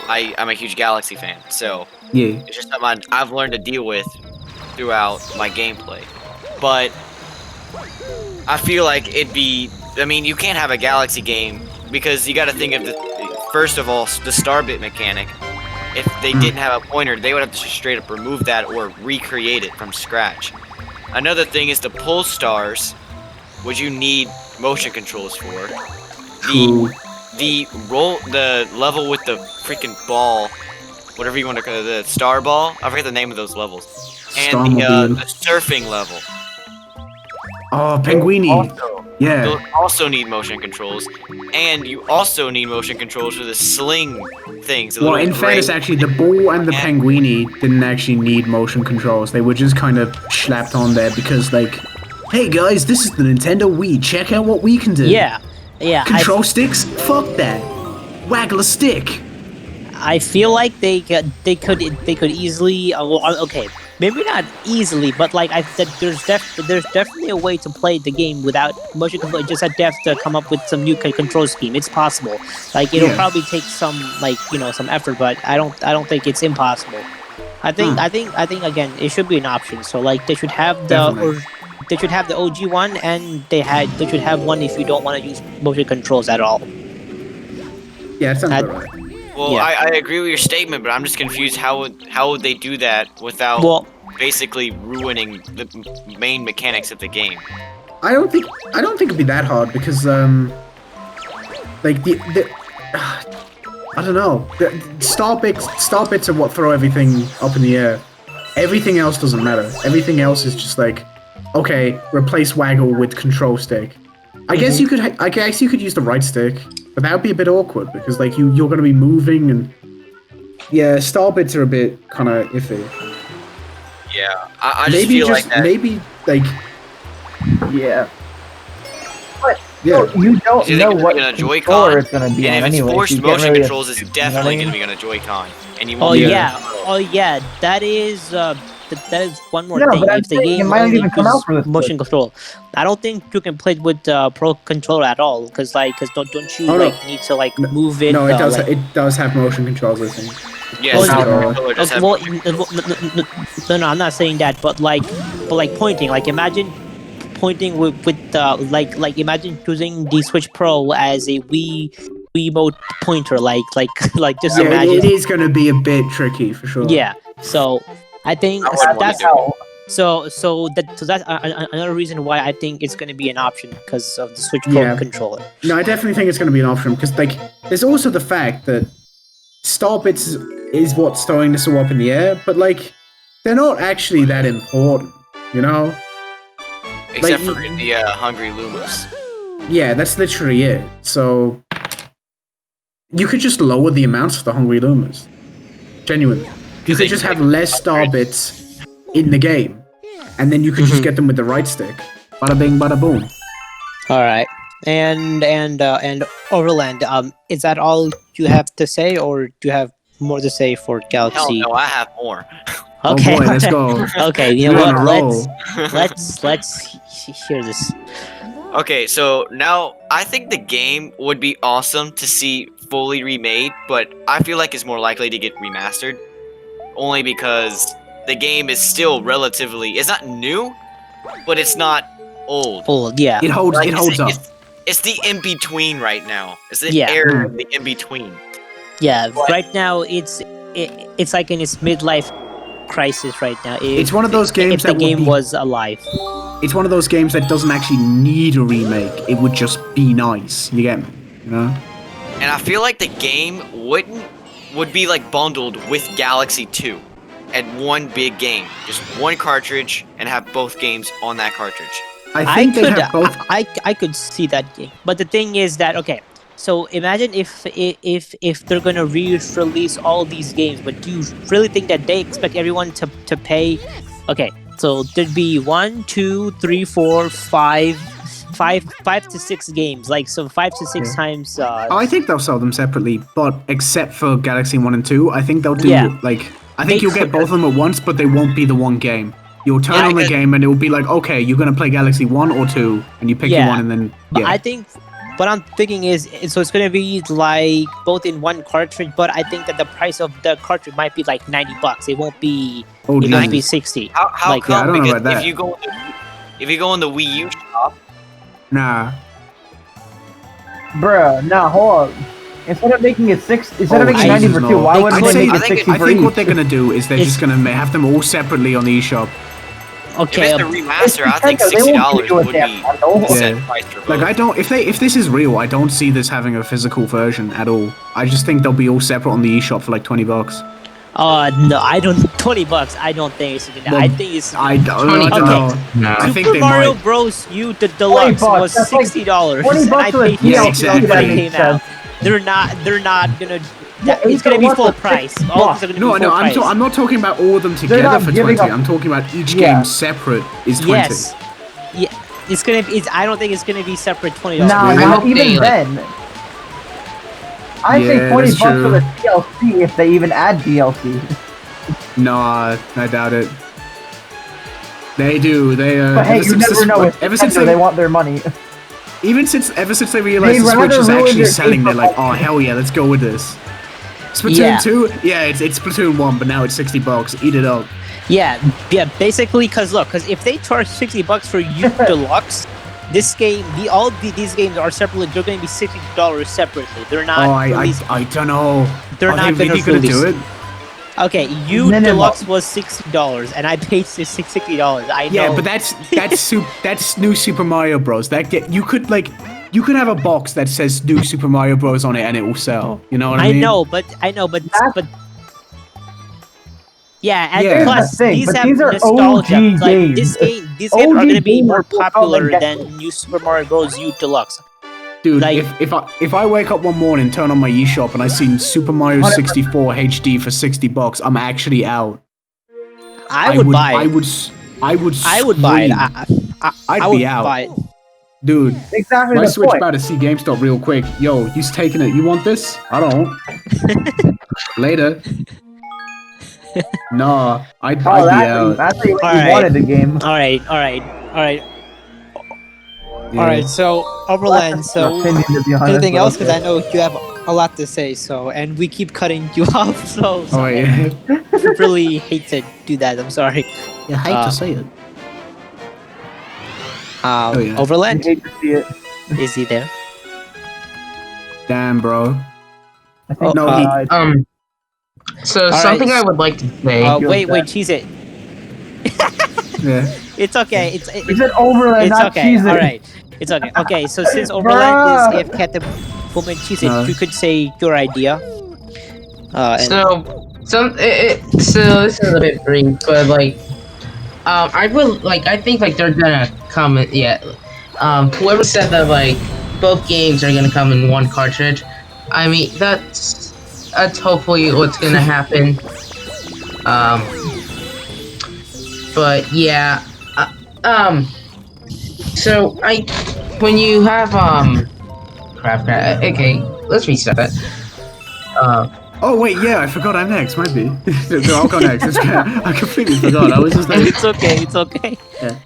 I'm a huge Galaxy fan. So it's just something I've learned to deal with throughout my gameplay. But I feel like you can't have a Galaxy game because you got to think of first of all, the star bit mechanic. If they didn't have a pointer, they would have to straight up remove that or recreate it from scratch. Another thing is to pull stars, which you need motion controls for. The level with the freaking ball, whatever you want to call it, the star ball. I forget the name of those levels. And the surfing level.
Oh, Penguini.
Those also need motion controls, and you also need motion controls for the sling things.
Well, in fairness, actually, the ball and the Penguini didn't actually need motion controls. They were just kind of slapped on there because, like, hey guys, this is the Nintendo Wii. Check out what we can do.
Yeah.
Control sticks? Fuck that. Waggle a stick.
I feel like they could easily. Okay. Maybe not easily, but like I said, there's definitely a way to play the game without motion control. Just have to come up with some new control scheme. It's possible. Like it'll probably take some some effort, but I don't think it's impossible. I think again it should be an option. So like they should have the OG one, and they should have one if you don't want to use motion controls at all.
Yeah, it sounds right.
Well,
Yeah.
I agree with your statement, but I'm just confused how would they do that without
Well,
basically ruining the main mechanics of the game.
I don't think it'd be that hard because like the I don't know. The star bits are what throw everything up in the air. Everything else doesn't matter. Everything else is just like, okay, replace waggle with control stick. I guess you could use the right stick, but that would be a bit awkward because like you're gonna be moving and yeah, star bits are a bit kind of iffy.
Yeah, I just feel like that.
Maybe like
Yeah. But
yeah.
you don't
Is it
know
gonna
what
be on a
controller
Joy-Con?
it's going to be on
And if
anyway.
it's forced
You can't
motion
really
controls, it's definitely gonna be on a Joy-Con. And you
oh
won't be
yeah, oh yeah, that is that is one more
No,
thing.
but I'm
If the
saying it
game
might not
only
even come
uses
out for this
motion control, I don't think you can play it with Pro Controller at all. Because don't you
Oh, no.
like need to like move it?
No, it does.
like-
It does have motion controls, I think.
Yes,
Oh,
the
yeah.
controller does
Okay,
have
well,
motion.
no, I'm not saying that, but like pointing. Like imagine pointing with like imagine choosing the Switch Pro as a Wiimote pointer. Like just
Yeah,
imagine.
it is going to be a bit tricky for sure.
Yeah. So I think
I wouldn't wanna
that's
do it.
so that's another reason why I think it's going to be an option because of the Switch Pro
Yeah.
controller.
No, I definitely think it's going to be an option because like there's also the fact that star bits is what's throwing this all up in the air, but like they're not actually that important, you know?
Except
like-
for the Hungry Lumas.
Yeah, that's literally it. So you could just lower the amounts of the Hungry Lumas. Genuinely. You could just have less star bits in the game, and then you could just get them with the right stick. Bada bing, bada boom.
All right. And Overland, is that all you have to say, or do you have more to say for
Hell
Galaxy?
no, I have more.
Okay.
Oh boy, let's go.
Okay, you know
We're on
what?
a roll.
Let's hear this.
Okay, so now I think the game would be awesome to see fully remade, but I feel like it's more likely to get remastered. Only because the game is still relatively, it's not new, but it's not old.
Old, yeah.
It holds
Like,
it holds up.
It's the in-between right now. It's the
Yeah.
era of the in-between.
Yeah, right now it's like in its midlife crisis right now.
It's one of those games
if the
that would
game
be-
was alive.
It's one of those games that doesn't actually need a remake. It would just be nice. You get me? You know?
And I feel like the game would be like bundled with Galaxy 2 at one big game. Just one cartridge and have both games on that cartridge.
I think they
could
have both.
I could see that game. But the thing is that okay, so imagine if they're gonna re-release all these games, but do you really think that they expect everyone to pay? Okay, so there'd be 1, 2, 3, 4, 5 to 6 games, like so 5 to 6
Yeah.
times.
Oh, I think they'll sell them separately, but except for Galaxy 1 and 2, I think they'll do
Yeah.
like I think
They
you'll get
could-
both of them at once, but they won't be the one game. You'll turn
Yeah,
on the
I-
game and it will be like, okay, you're gonna play Galaxy 1 or 2, and you pick
Yeah.
your one, and then
But
yeah.
I think what I'm thinking is so it's gonna be like both in one cartridge, but I think that the price of the cartridge might be like $90. It won't be.
Oh,
It might be
geez.
60.
How
Like,
come?
yeah, I don't know
Because
about that.
if you go in the Wii U shop,
Nah.
Bruh, nah, hold up. Instead of making it instead of making 90
Jesus,
for
no.
2, why
They
wouldn't
could-
they make
I
it
think-
60
I
for
think
each?
what they're gonna do is they're
It's-
just gonna have them all separately on the eShop.
Okay.
if it's a remaster, I think
Nintendo, they won't
$60
do
would
it
be
that much.
the set
Yeah.
price for both.
Like I don't if this is real, I don't see this having a physical version at all. I just think they'll be all separate on the eShop for like $20.
No, I don't. $20. I don't think it's.
Well,
I think it's.
I don't
Okay.
know.
Nah.
I think
Super
they
Mario
might.
Bros. U the deluxe
$20,
was
that's like
$60,
20
and
bucks
I
for the
paid
Yeah,
$60
exactly.
when it
That
came
makes
out.
sense.
They're not gonna.
Yeah,
It's gonna be
what
full
the
price.
fuck?
All of them are gonna
No,
be
no,
full price.
I'm not talking about all of them
not
together for
giving
20.
up-
I'm talking about each
Yeah.
game separate is 20.
Yes. Yeah. It's gonna be. I don't think it's gonna be separate $20.
Nah,
Really?
not even
Okay, like-
then. I
Yeah,
say 20
that's
bucks
true.
for the DLC if they even add DLC.
No, I doubt it. They do. They
But hey,
ever
you
since
never
this-
know. It's
ever since
Nintendo, they want their money.
ever since they realized
They'd
the Switch
rather
is
ruin
actually
their
selling,
game
they're
for
like, oh
money.
hell yeah, let's go with this. Splatoon
Yeah.
2, yeah, it's Splatoon 1, but now it's $60. Eat it up.
Yeah. Basically, because if they charge $60 for U Deluxe, This game, these games are separately. They're going to be $60 separately. They're not.
I don't know.
They're
Are
not
they really
going to
gonna do it?
Okay, Deluxe was $60, and I paid $60. I know.
Yeah, but that's new Super Mario Bros. You could have a box that says New Super Mario Bros. On it, and it will sell. You know what I mean?
I know, but yeah, and
Yeah.
plus these
but
have
these are
nostalgia.
OG
Like
games.
these games are
OG
going to be
games
more
are so
popular
like
than New Super Mario Bros. U Deluxe.
Dude,
Like-
if I wake up one morning, turn on my eShop, and I see Super Mario 64 HD for $60, I'm actually out.
I would buy it.
I would.
I would buy it.
scream.
I
be
would
out.
buy it.
Dude,
Exactly
I
the
switch
point.
about to see GameStop real quick. Yo, you's taking it. You want this? I don't. Later. Nah, I'd be out.
That's how you
Alright.
wanted the game.
All right.
Yeah.
All right. So Overland.
That's
So
my opinion, to be honest,
anything
but
else? Because
okay.
I know you have a lot to say. So and we keep cutting you off. So
Oh yeah.
I really hate to do that. I'm sorry.
I hate
Uh,
to say it. yeah.
I
Overland,
hate to see it.
is he there?
Damn, bro.
I think
No, he-
So
All
something
right.
I would like to say.
Wait, cheese it.
Yeah.
It's okay.
He said Overland,
It's
not
okay.
cheese it.
All right. It's okay. Okay. So since Overland is AFK at the moment, cheese it.
No.
You could say your idea. And
So this is a bit brief, but like, I think like they're gonna come. Whoever said that like both games are gonna come in one cartridge, I mean that's hopefully what's gonna happen. But yeah, so when you have crap. Okay, let's restart that.
Oh wait, yeah, I forgot I'm next. Might be. No, I'll go next. I completely forgot. I was just like,
it's okay. It's okay.
Okay,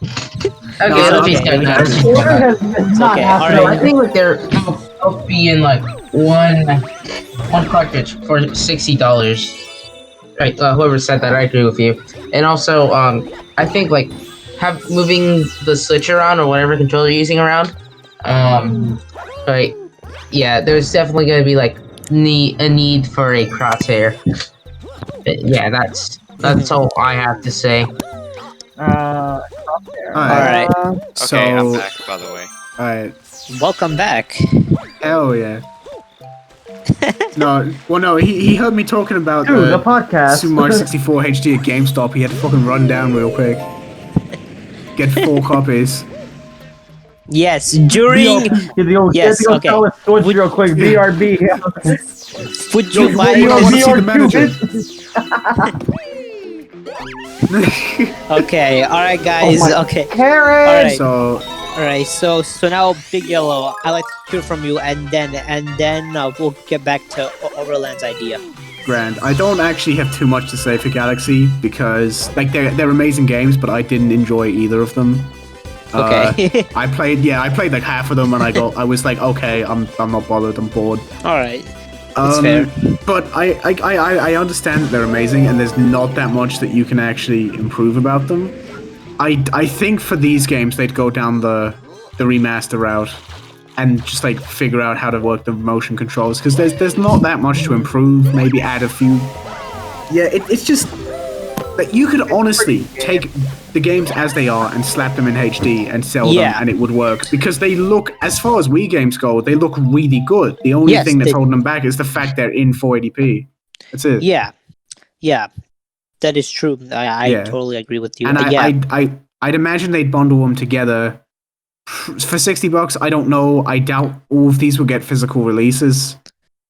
No,
let's
okay.
restart that.
This order has not
okay,
happened.
alright.
I think like they're both be in like one cartridge for $60. Right, whoever said that, I agree with you. And also, I think like moving the Switch around or whatever controller you're using around. But yeah, there's definitely gonna be like a need for a crosshair. But, yeah, that's all I have to say.
Alright.
So,
Okay, I'm back, by the way.
alright.
Welcome back.
Hell yeah. No, he heard me talking about
Dude, the podcast.
Super Mario 64 HD at GameStop. He had to fucking run down real quick. Get 4 copies.
Yes, during. Yes, okay.
Tell us Switch real quick. BRB.
Would you buy
I want to see the
BR2,
manager.
Okay, alright, guys.
Oh my-
Okay.
Karen!
Alright.
So,
Alright, so now Big Yellow, I'd like to hear from you, and then we'll get back to Overland's idea.
grand. I don't actually have too much to say for Galaxy because like they're amazing games, but I didn't enjoy either of them.
Okay.
I played like half of them, and I was like, okay, I'm not bothered. I'm bored.
Alright. That's fair.
But I understand that they're amazing, and there's not that much that you can actually improve about them. I think for these games they'd go down the remaster route and just like figure out how to work the motion controls because there's not that much to improve. Maybe add a few. Yeah, it's just like you could honestly take the games as they are and slap them in HD and sell them, and it would work because they look, as far as Wii games go, they look really good. The only thing that's holding them back is the fact they're in 480p. That's it.
Yeah, that is true. I totally agree with you.
And I'd imagine they'd bundle them together for $60. I don't know. I doubt all of these will get physical releases,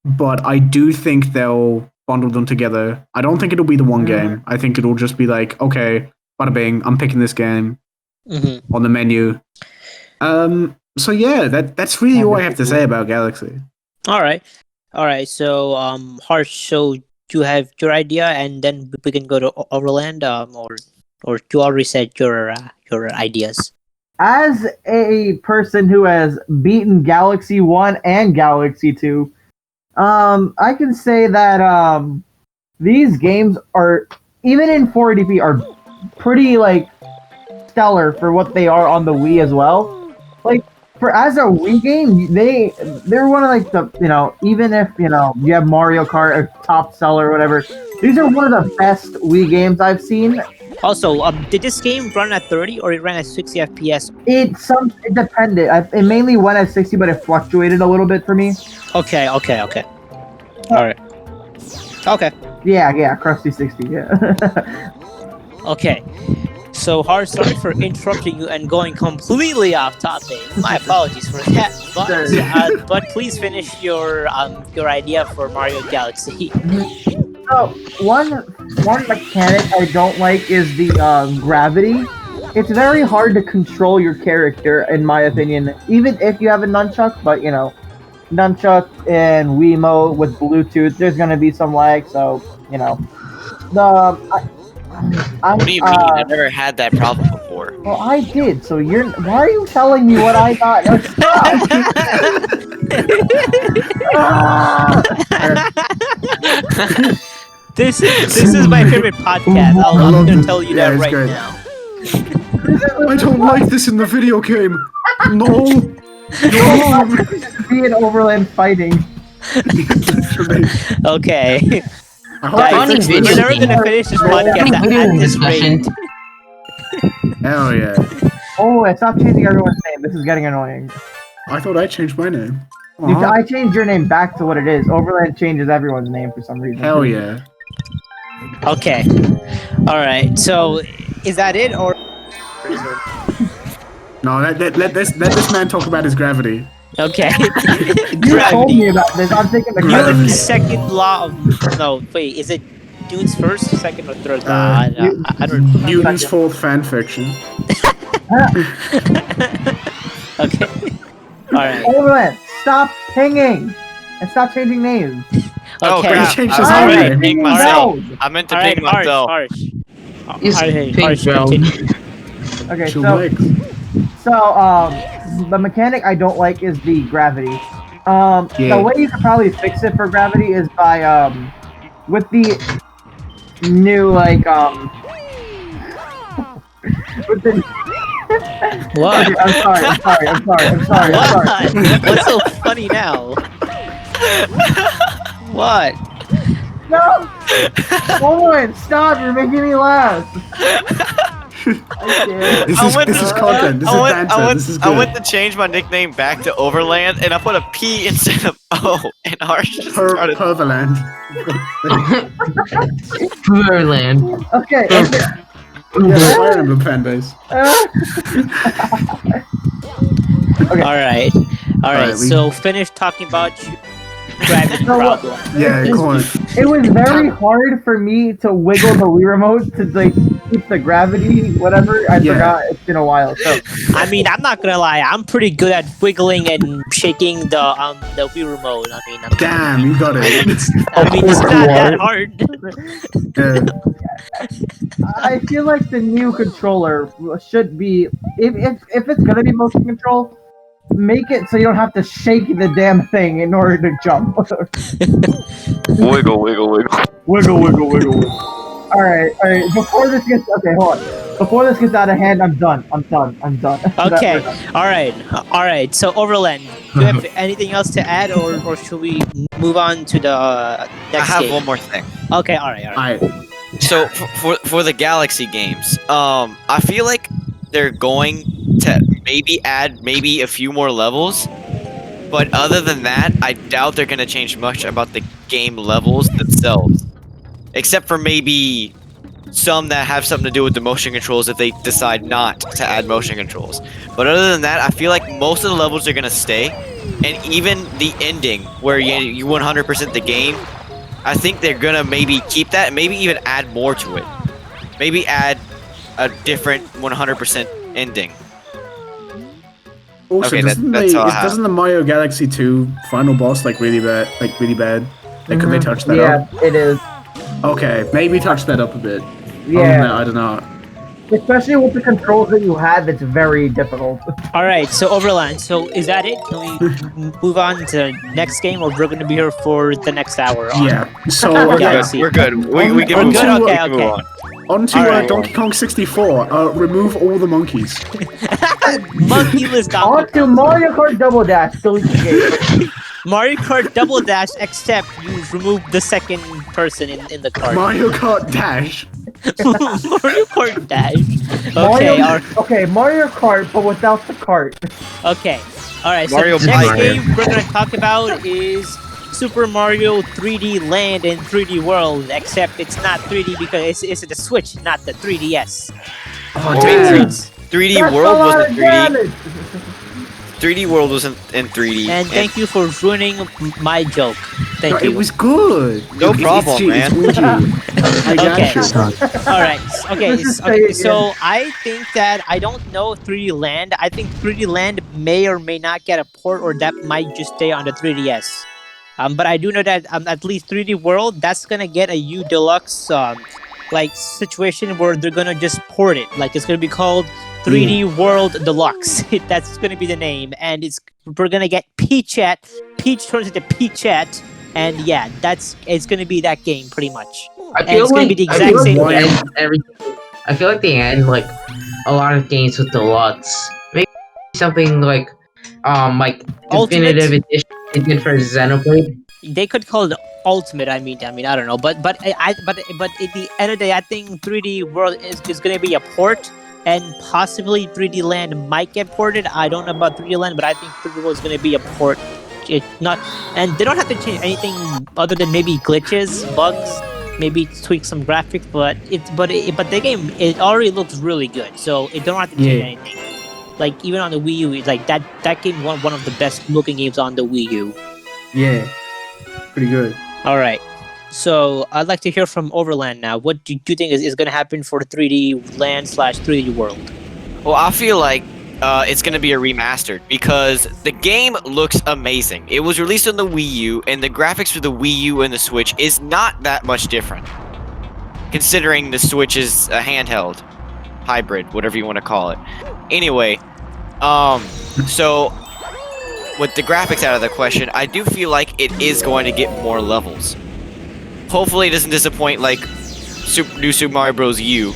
but I do think they'll bundle them together. I don't think it'll be the one game. I think it'll just be like, okay, bada bing, I'm picking this game on the menu. So yeah, that's really all I have to say about Galaxy.
All right. So, Harsh, so you have your idea, and then we can go to Overland, or you already said your ideas.
As a person who has beaten Galaxy 1 and Galaxy 2, I can say that these games are, even in 480p, are pretty like stellar for what they are on the Wii as well. like for as a Wii game, they're one of like the even if you have Mario Kart or top seller or whatever, these are one of the best Wii games I've seen.
Also, did this game run at 30 or it ran at 60 FPS?
It depended. It mainly went at 60, but it fluctuated a little bit for me.
Okay. All right. Okay.
Yeah, Krusty 60. Yeah.
Okay. So, Har, sorry for interrupting you and going completely off topic. My apologies for that. But please finish your idea for Mario Galaxy.
So one mechanic I don't like is the gravity. It's very hard to control your character, in my opinion, even if you have a nunchuck. But nunchuck and Wiimote with Bluetooth, there's gonna be some lag. So
What do you mean? I've never had that problem before.
Well, I did. So why are you telling me what I got? No, stop!
This is my favorite podcast. I'm gonna tell you that right
great.
now.
I don't like this in the video game. No.
Be an Overland fighting.
Okay.
Guys,
we're never gonna finish this podcast at this rate.
Hell yeah.
Oh, stop changing everyone's name. This is getting annoying.
I thought I changed my name.
I changed your name back to what it is. Overland changes everyone's name for some reason.
Hell yeah.
Okay. All right. So, is that it, or?
No, let this man talk about his gravity.
Okay.
You told me about this. I'm thinking the gravity.
Newton's second law of no. Wait, is it Newton's first, second, or third law? I don't.
Newton's fourth fan fiction.
Okay. All right.
Overland, stop pinging and stop changing names.
Oh,
Okay.
crap.
Changed
I
his
was
name.
already ping myself.
No.
I meant to
All right,
ping myself.
Harsh.
Yes, ping, bro.
Continue.
Okay,
Two
so
legs.
the mechanic I don't like is the gravity. The way you could probably fix it for gravity is by with the new with the
What?
I'm sorry.
What? What's so funny now? What?
No! Overland, stop! You're making me laugh.
This is content. This is banter. This is good.
I went to change my nickname back to Overland, and I put a P instead of O, and Harsh just started.
Perverland.
Overland.
Okay.
Fire Emblem fan base.
Okay.
All right.
we-
So finish talking about gravity
So what-
problem.
Yeah, go on.
It was very hard for me to wiggle the Wii remote to keep the gravity, whatever. I forgot. It's been a while. So
I mean, I'm not gonna lie. I'm pretty good at wiggling and shaking the Wii remote. I mean,
Damn, you got it.
it's not that hard.
Yeah.
I feel like the new controller should be, if it's gonna be motion control, make it so you don't have to shake the damn thing in order to jump.
Wiggle.
Wiggle. All right. Before this gets out of hand, I'm done.
Okay. All right. So Overland, do you have anything else to add, or should we move on to the
I
next
have
game?
one more thing.
Okay. All right.
Alright.
So for the Galaxy games, I feel like they're going to maybe add a few more levels, but other than that, I doubt they're gonna change much about the game levels themselves, except for maybe some that have something to do with the motion controls if they decide not to add motion controls. But other than that, I feel like most of the levels are gonna stay, and even the ending where you 100% the game, I think they're gonna maybe keep that, and maybe even add more to it. Maybe add a different 100% ending.
Also,
Okay, that's all I have.
doesn't the Mario Galaxy 2 final boss really bad? Like could they touch that up?
Yeah, it is.
Okay, maybe touch that up a bit.
Yeah.
I don't know.
Especially with the controls that you had, that's very difficult.
All right. So Overland. So is that it? Can we move on to the next game, or we're going to be here for the next hour?
Yeah. So
Galaxy.
We're good. We can
We're
move
good.
on.
Okay.
We can move on.
on to
Alright.
Donkey Kong 64. Remove all the monkeys.
Monkey was Donkey
On to
Kong.
Mario Kart Double Dash. Delete the game.
Mario Kart Double Dash, except you remove the second person in the cart.
Mario Kart Dash.
Mario Kart Dash.
Okay, Mario Kart, but without the cart.
Okay. Alright, so
Mario
the next
Mario.
game we're gonna talk about is Super Mario 3D Land and 3D World, except it's not 3D because it's the Switch, not the 3DS.
Oh,
damn.
damn.
3D
That's
World
a lot
wasn't
of
3D.
damage.
3D World wasn't in 3D.
And thank you for ruining my joke. Thank
No,
you.
it was good.
No problem,
it's
man.
It's I got
Okay.
you.
Alright, okay,
Just say
okay,
it,
so I think that I don't know 3D Land. I think 3D Land may or may not get a port, or that might just stay on the 3DS. But I do know that at least 3D World, that's gonna get a U Deluxe like situation where they're gonna just port it. Like it's gonna be called 3D World Deluxe. That's gonna be the name, and we're gonna get Peachette. Peach turns into Peachette, and yeah, it's gonna be that game pretty much.
I
And
feel
it's gonna
like
be the
I
exact
feel
same
like they
game.
end everything. I feel like they end like a lot of games with deluxe. Maybe something like
Ultimate?
definitive edition they did for Xenoblade.
They could call it Ultimate. I mean, I don't know, but at the end of the day, I think 3D World is gonna be a port. And possibly 3D Land might get ported. I don't know about 3D Land, but I think 3D World is going to be a port. And they don't have to change anything other than maybe glitches, bugs, maybe tweak some graphics. But the game, it already looks really good, so it don't have to change anything. Like even on the Wii U, it's like that game one of the best looking games on the Wii U.
Yeah, pretty good.
All right. So I'd like to hear from Overland now. What do you think is going to happen for 3D Land / 3D World?
Well, I feel like it's going to be a remastered because the game looks amazing. It was released on the Wii U, and the graphics for the Wii U and the Switch is not that much different, considering the Switch is a handheld, hybrid, whatever you want to call it. Anyway, so with the graphics out of the question, I do feel like it is going to get more levels. Hopefully it doesn't disappoint like New Super Mario Bros. U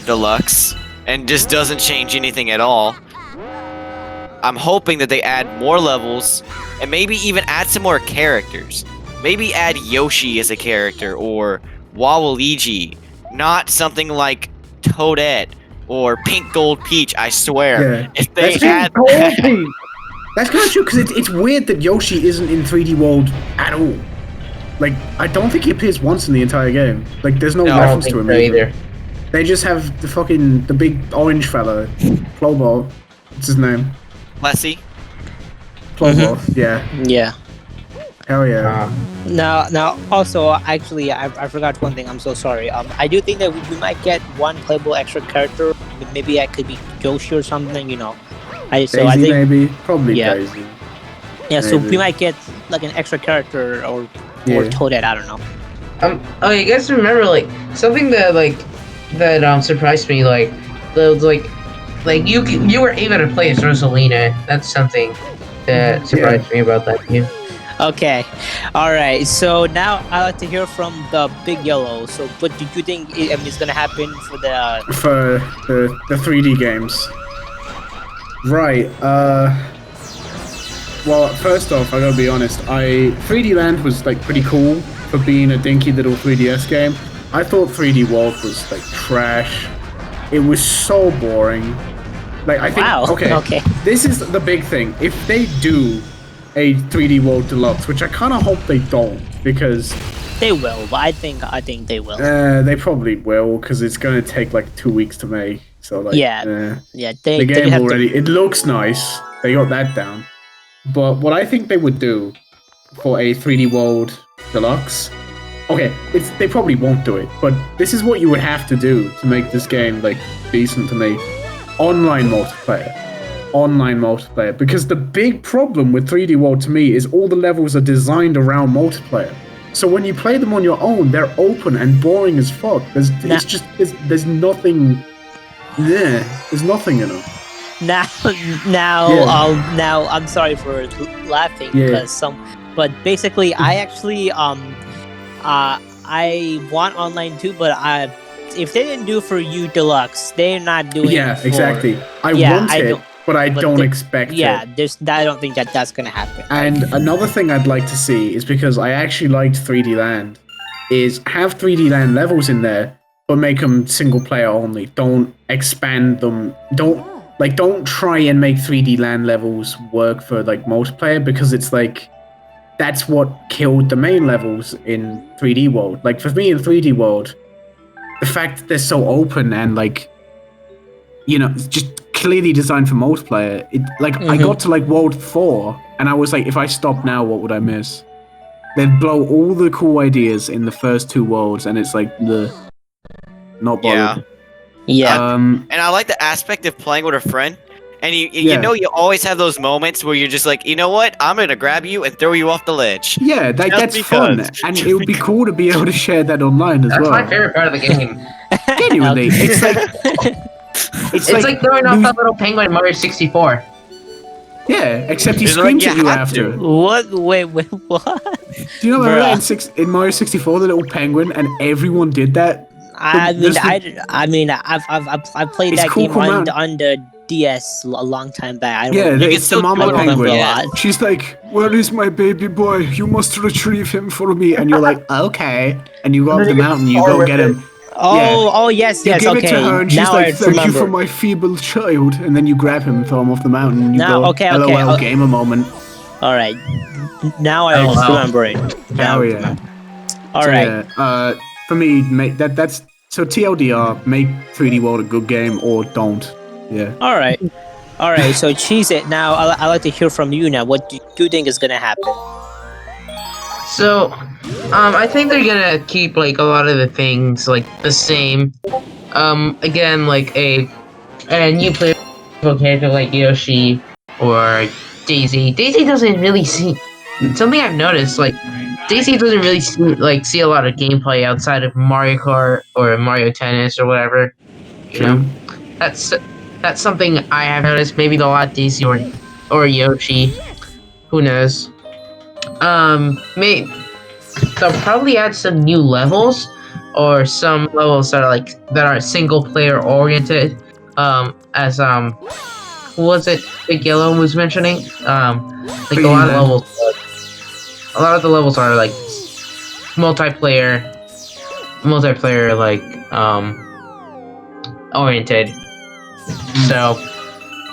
Deluxe and just doesn't change anything at all. I'm hoping that they add more levels and maybe even add some more characters. Maybe add Yoshi as a character or Waluigi, not something like Toadette or Pink Gold Peach, I swear.
Yeah.
If they
That's
add
That's kind of true because it's weird that Yoshi isn't in 3D World at all. Like, I don't think he appears once in the entire game. Like, there's no
I don't
reference
think
to him
so either.
They just have the big orange fella, Plowball. What's his name?
Lessie.
Plowball. Yeah.
Yeah.
Hell yeah.
Now, also, actually, I forgot one thing. I'm so sorry. I do think that we might get one playable extra character. Maybe I could be Yoshi or something. You know. I
Daisy,
think
maybe. Probably
Yeah.
Daisy.
yeah. So
maybe.
we might get like an extra character or
Yeah.
Toadette. I don't know.
Oh, you guys remember like something that surprised me like you were able to play as Rosalina. That's something that surprised me about that game.
Okay. All right. So now I'd like to hear from the Big Yellow. So, what do you think is going to happen for the?
For the 3D games. Right. Well, first off, I gotta be honest. 3D Land was like pretty cool for being a dinky little 3DS game. I thought 3D World was like trash. It was so boring. Like I think.
Wow.
Okay. This is the big thing. If they do a 3D World Deluxe, which I kind of hope they don't, because
They will, but I think they will.
they probably will, because it's gonna take like 2 weeks to make. So like,
Yeah. Yeah. They
the game
have
already, it looks nice. They got that down. But what I think they would do for a 3D World Deluxe, okay, they probably won't do it, but this is what you would have to do to make this game like decent to me. Online multiplayer. Because the big problem with 3D World to me is all the levels are designed around multiplayer. So when you play them on your own, they're open and boring as fuck. There's nothing. Yeah, there's nothing in them.
Now, I'm sorry for laughing because but basically, I actually I want online too, but if they didn't do for U Deluxe, they're not doing.
Yeah,
for,
exactly. I
Yeah,
want
I
it,
don't-
but I
but
don't
the-
expect
Yeah,
it.
I don't think that's gonna happen.
And another thing I'd like to see is, because I actually liked 3D Land, is have 3D Land levels in there, but make them single player only. Don't expand them. Don't try and make 3D Land levels work for like multiplayer, because it's like that's what killed the main levels in 3D World. Like for me in 3D World, the fact that they're so open and like, you know, just clearly designed for multiplayer. I got to like World 4 and I was like, if I stop now, what would I miss? They'd blow all the cool ideas in the first 2 worlds, and it's like not bothered.
Yeah.
And I like the aspect of playing with a friend. And you know, you always have those moments where you're just like, you know what? I'm gonna grab you and throw you off the ledge.
Yeah, that's fun, and it would be cool to be able to share that online as
That's
well.
my favorite part of the game.
Genuinely, it's like
It's like throwing off that little penguin in Mario 64.
Yeah, except he
It's like
screams
you
at you
had
after.
to.
What? Wait, what?
Do you know that
Bruh.
in Mario 64, the little penguin, and everyone did that?
I've played
It's
that
cool,
game
cool
on
mountain.
the DS a long time back. I don't
Yeah,
remember.
it's the
still
mama
do it.
penguin.
Yeah.
She's like, "Where is my baby boy? You must retrieve him for me." And you're like, "Okay." And you go up the mountain, you go get him.
Oh, yes,
You
yes.
give
Okay,
it to her, and she's
now
like,
I
"Thank you
remember.
for my feeble child." And then you grab him and throw him off the mountain, and you
Now,
go,
okay,
"LOL,
okay.
gamer moment."
All right, now I
Oh, wow.
remember it. Now
Oh
I
yeah.
remember. All
So,
right.
yeah, for me, that's so TLDR. Make 3D World a good game, or don't. Yeah.
All right. All right. So cheese it. Now I like to hear from you. Now, what do you think is gonna happen?
So, I think they're gonna keep like a lot of the things like the same. Again, like a new playable character like Yoshi or Daisy. Daisy doesn't really see something I've noticed. Like Daisy doesn't really see a lot of gameplay outside of Mario Kart or Mario Tennis or whatever. You know, that's something I have noticed. Maybe they'll add Daisy or Yoshi. Who knows? They'll probably add some new levels, or some levels that are single player oriented. As who was it? Big Yellow was mentioning. Like a lot of levels. A lot of the levels are like multiplayer, like oriented. So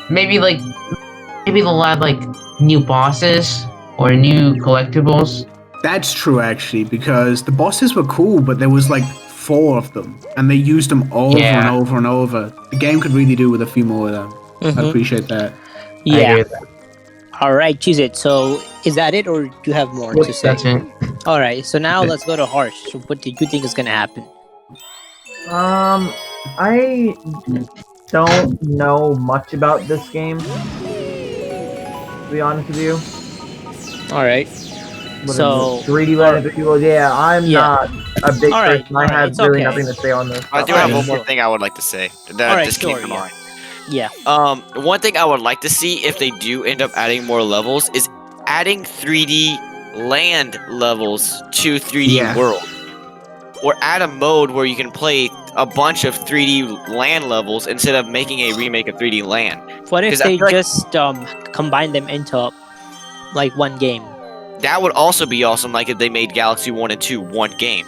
maybe they'll add like new bosses or new collectibles.
That's true, actually, because the bosses were cool, but there was like 4 of them, and they used them over and over and over. The game could really do with a few more of them. I appreciate that.
I
Yeah.
agree with that.
All right, cheese it. So is that it, or do you have more to say?
That's it.
All right. So now let's go to Harsh. So what do you think is gonna happen?
I don't know much about this game. To be honest with you.
All right.
What
So-
is it? 3D Land and 3D World. Yeah, I'm
Yeah.
not a big
All right,
person.
all
I
right,
have
it's
really
okay.
nothing to say on this.
I do
Alright,
have one more
sure.
thing I would like to say that
Alright,
just
sure,
came to
yeah.
mind.
Yeah.
One thing I would like to see if they do end up adding more levels is adding 3D land levels to 3D
Yeah.
World. Or add a mode where you can play a bunch of 3D land levels instead of making a remake of 3D land.
What if
'Cause I
they
feel like-
just combine them into like one game?
That would also be awesome, like if they made Galaxy 1 and 2 one game.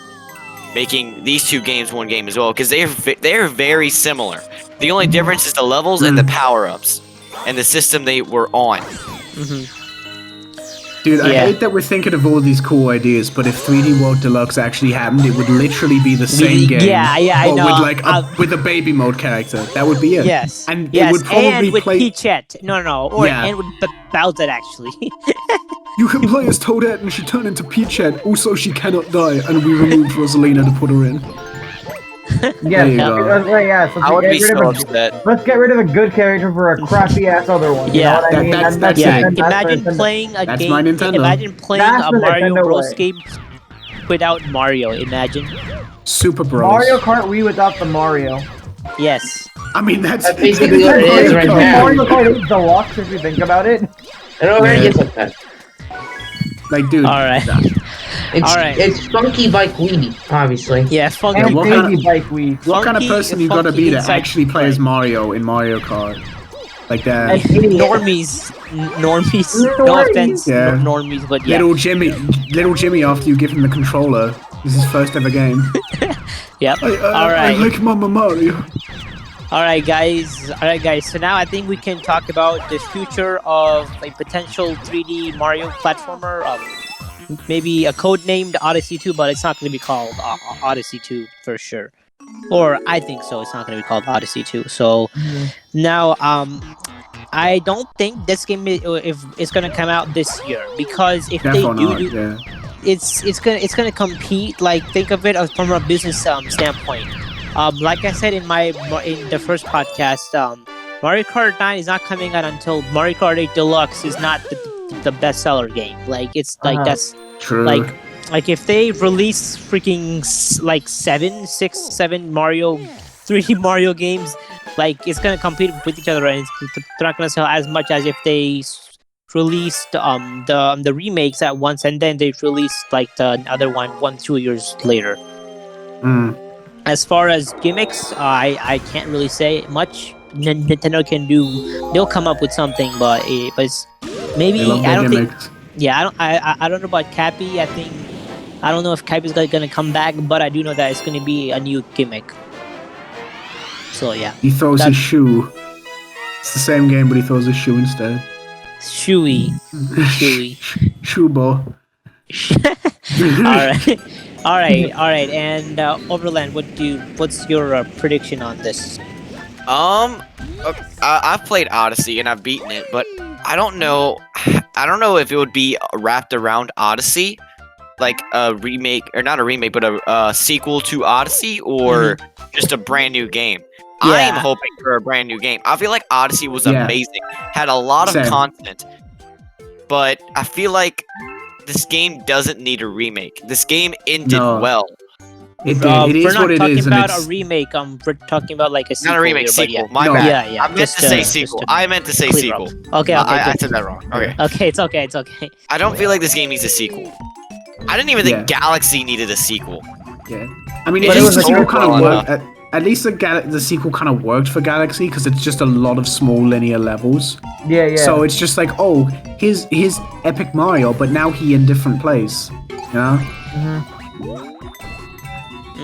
Making these 2 games one game as well, because they're very similar. The only difference is the levels and the power-ups, and the system they were on.
Mm-hmm.
Dude, I
Yeah.
hate that we're thinking of all these cool ideas, but if 3D World Deluxe actually happened, it would literally be the same game.
Yeah, I
but
know.
With like with a baby mode character. That would be it.
Yes.
And
yes.
it would probably
and with
play.
Peachette. No. Or
Yeah.
and with Bowser actually.
You can play as Toadette and she turned into Peachette. Also, she cannot die, and we removed Rosalina to put her in.
Yeah,
There you go.
yeah. So
I would be
get rid
so
of
upset.
let's get rid of a good character for a crappy ass other one. You
Yeah.
know what I mean?
That's
Yeah.
it.
Imagine playing a
That's
game.
my Nintendo.
Imagine playing
That's
a
the
Mario
Nintendo
Bros
way.
game without Mario. Imagine.
Super Bros.
Mario Kart Wii without the Mario.
Yes.
I mean, that's
basically what it is right now.
Mario Kart is deluxe if you think about it.
I don't know where
Yeah.
it is like that.
Like, dude.
All right. Alright.
It's Funky Bike Wii, obviously.
Yeah, funky.
And
what
Crazy
kind
Bike Weed.
What kind of
Funky-
person you gotta
funky
be to
inside
actually play as
play.
Mario in Mario Kart? Like that.
An idiot.
Normies. Normies. No
Normies.
offense,
Yeah.
normies, but yeah.
Little Jimmy, after you give him the controller, this is his first ever game.
Yep.
I
Alright.
like Mama Mario.
Alright, guys. Alright, guys. So now I think we can talk about the future of a potential 3D Mario platformer. Maybe a code named Odyssey 2, but it's not going to be called Odyssey 2 for sure. Or I think so. It's not going to be called Odyssey 2. So now, I don't think this game is going to come out this year, because if
Definitely
they
not. Yeah.
it's gonna compete. Like, think of it as from a business standpoint. Like I said in the first podcast, Mario Kart 9 is not coming out until Mario Kart 8 Deluxe is not the bestseller game. Like, it's like that's
True.
like if they release freaking like 7 Mario 3D Mario games, like, it's gonna compete with each other, and they're not gonna sell as much as if they released the remakes at once, and then they released like the other 1-2 years later.
Mm.
As far as gimmicks, I can't really say much. Nintendo can do. They'll come up with something, but it's maybe
They love their
I don't think.
gimmicks.
Yeah, I don't know about Cappy. I don't know if Cappy's gonna come back, but I do know that it's gonna be a new gimmick. So yeah,
He throws his shoe. It's the same game, but he throws his shoe instead.
Chewy.
Shoe ball.
All right. And Overland, what's your prediction on this?
I've played Odyssey and I've beaten it, but I don't know if it would be wrapped around Odyssey, like a remake, or not a remake, but a sequel to Odyssey, or just a brand new game.
Yeah.
I am hoping for a brand new game. I feel like Odyssey was
Yeah.
amazing, had a lot of
Same.
content, but I feel like this game doesn't need a remake. This game ended
No.
well.
It
we're
is
not
what it
talking
is, and
about
it's
a remake. We're talking about like a sequel.
Not a remake,
here, but
sequel.
yeah.
My
No.
bad.
Yeah.
I meant to say sequel. I meant to say
clear up.
sequel.
Okay.
I
Good.
said that wrong. Okay.
Okay, it's okay.
I don't feel like this game needs a sequel. I didn't even think Galaxy needed a sequel.
yeah. I mean,
But
at
it
least
was
the
a
sequel kind
well
of worked. At least the sequel kind of worked for Galaxy, because it's just a lot of small linear levels.
Yeah.
So it's just like, oh, here's Epic Mario, but now he in different place. You know.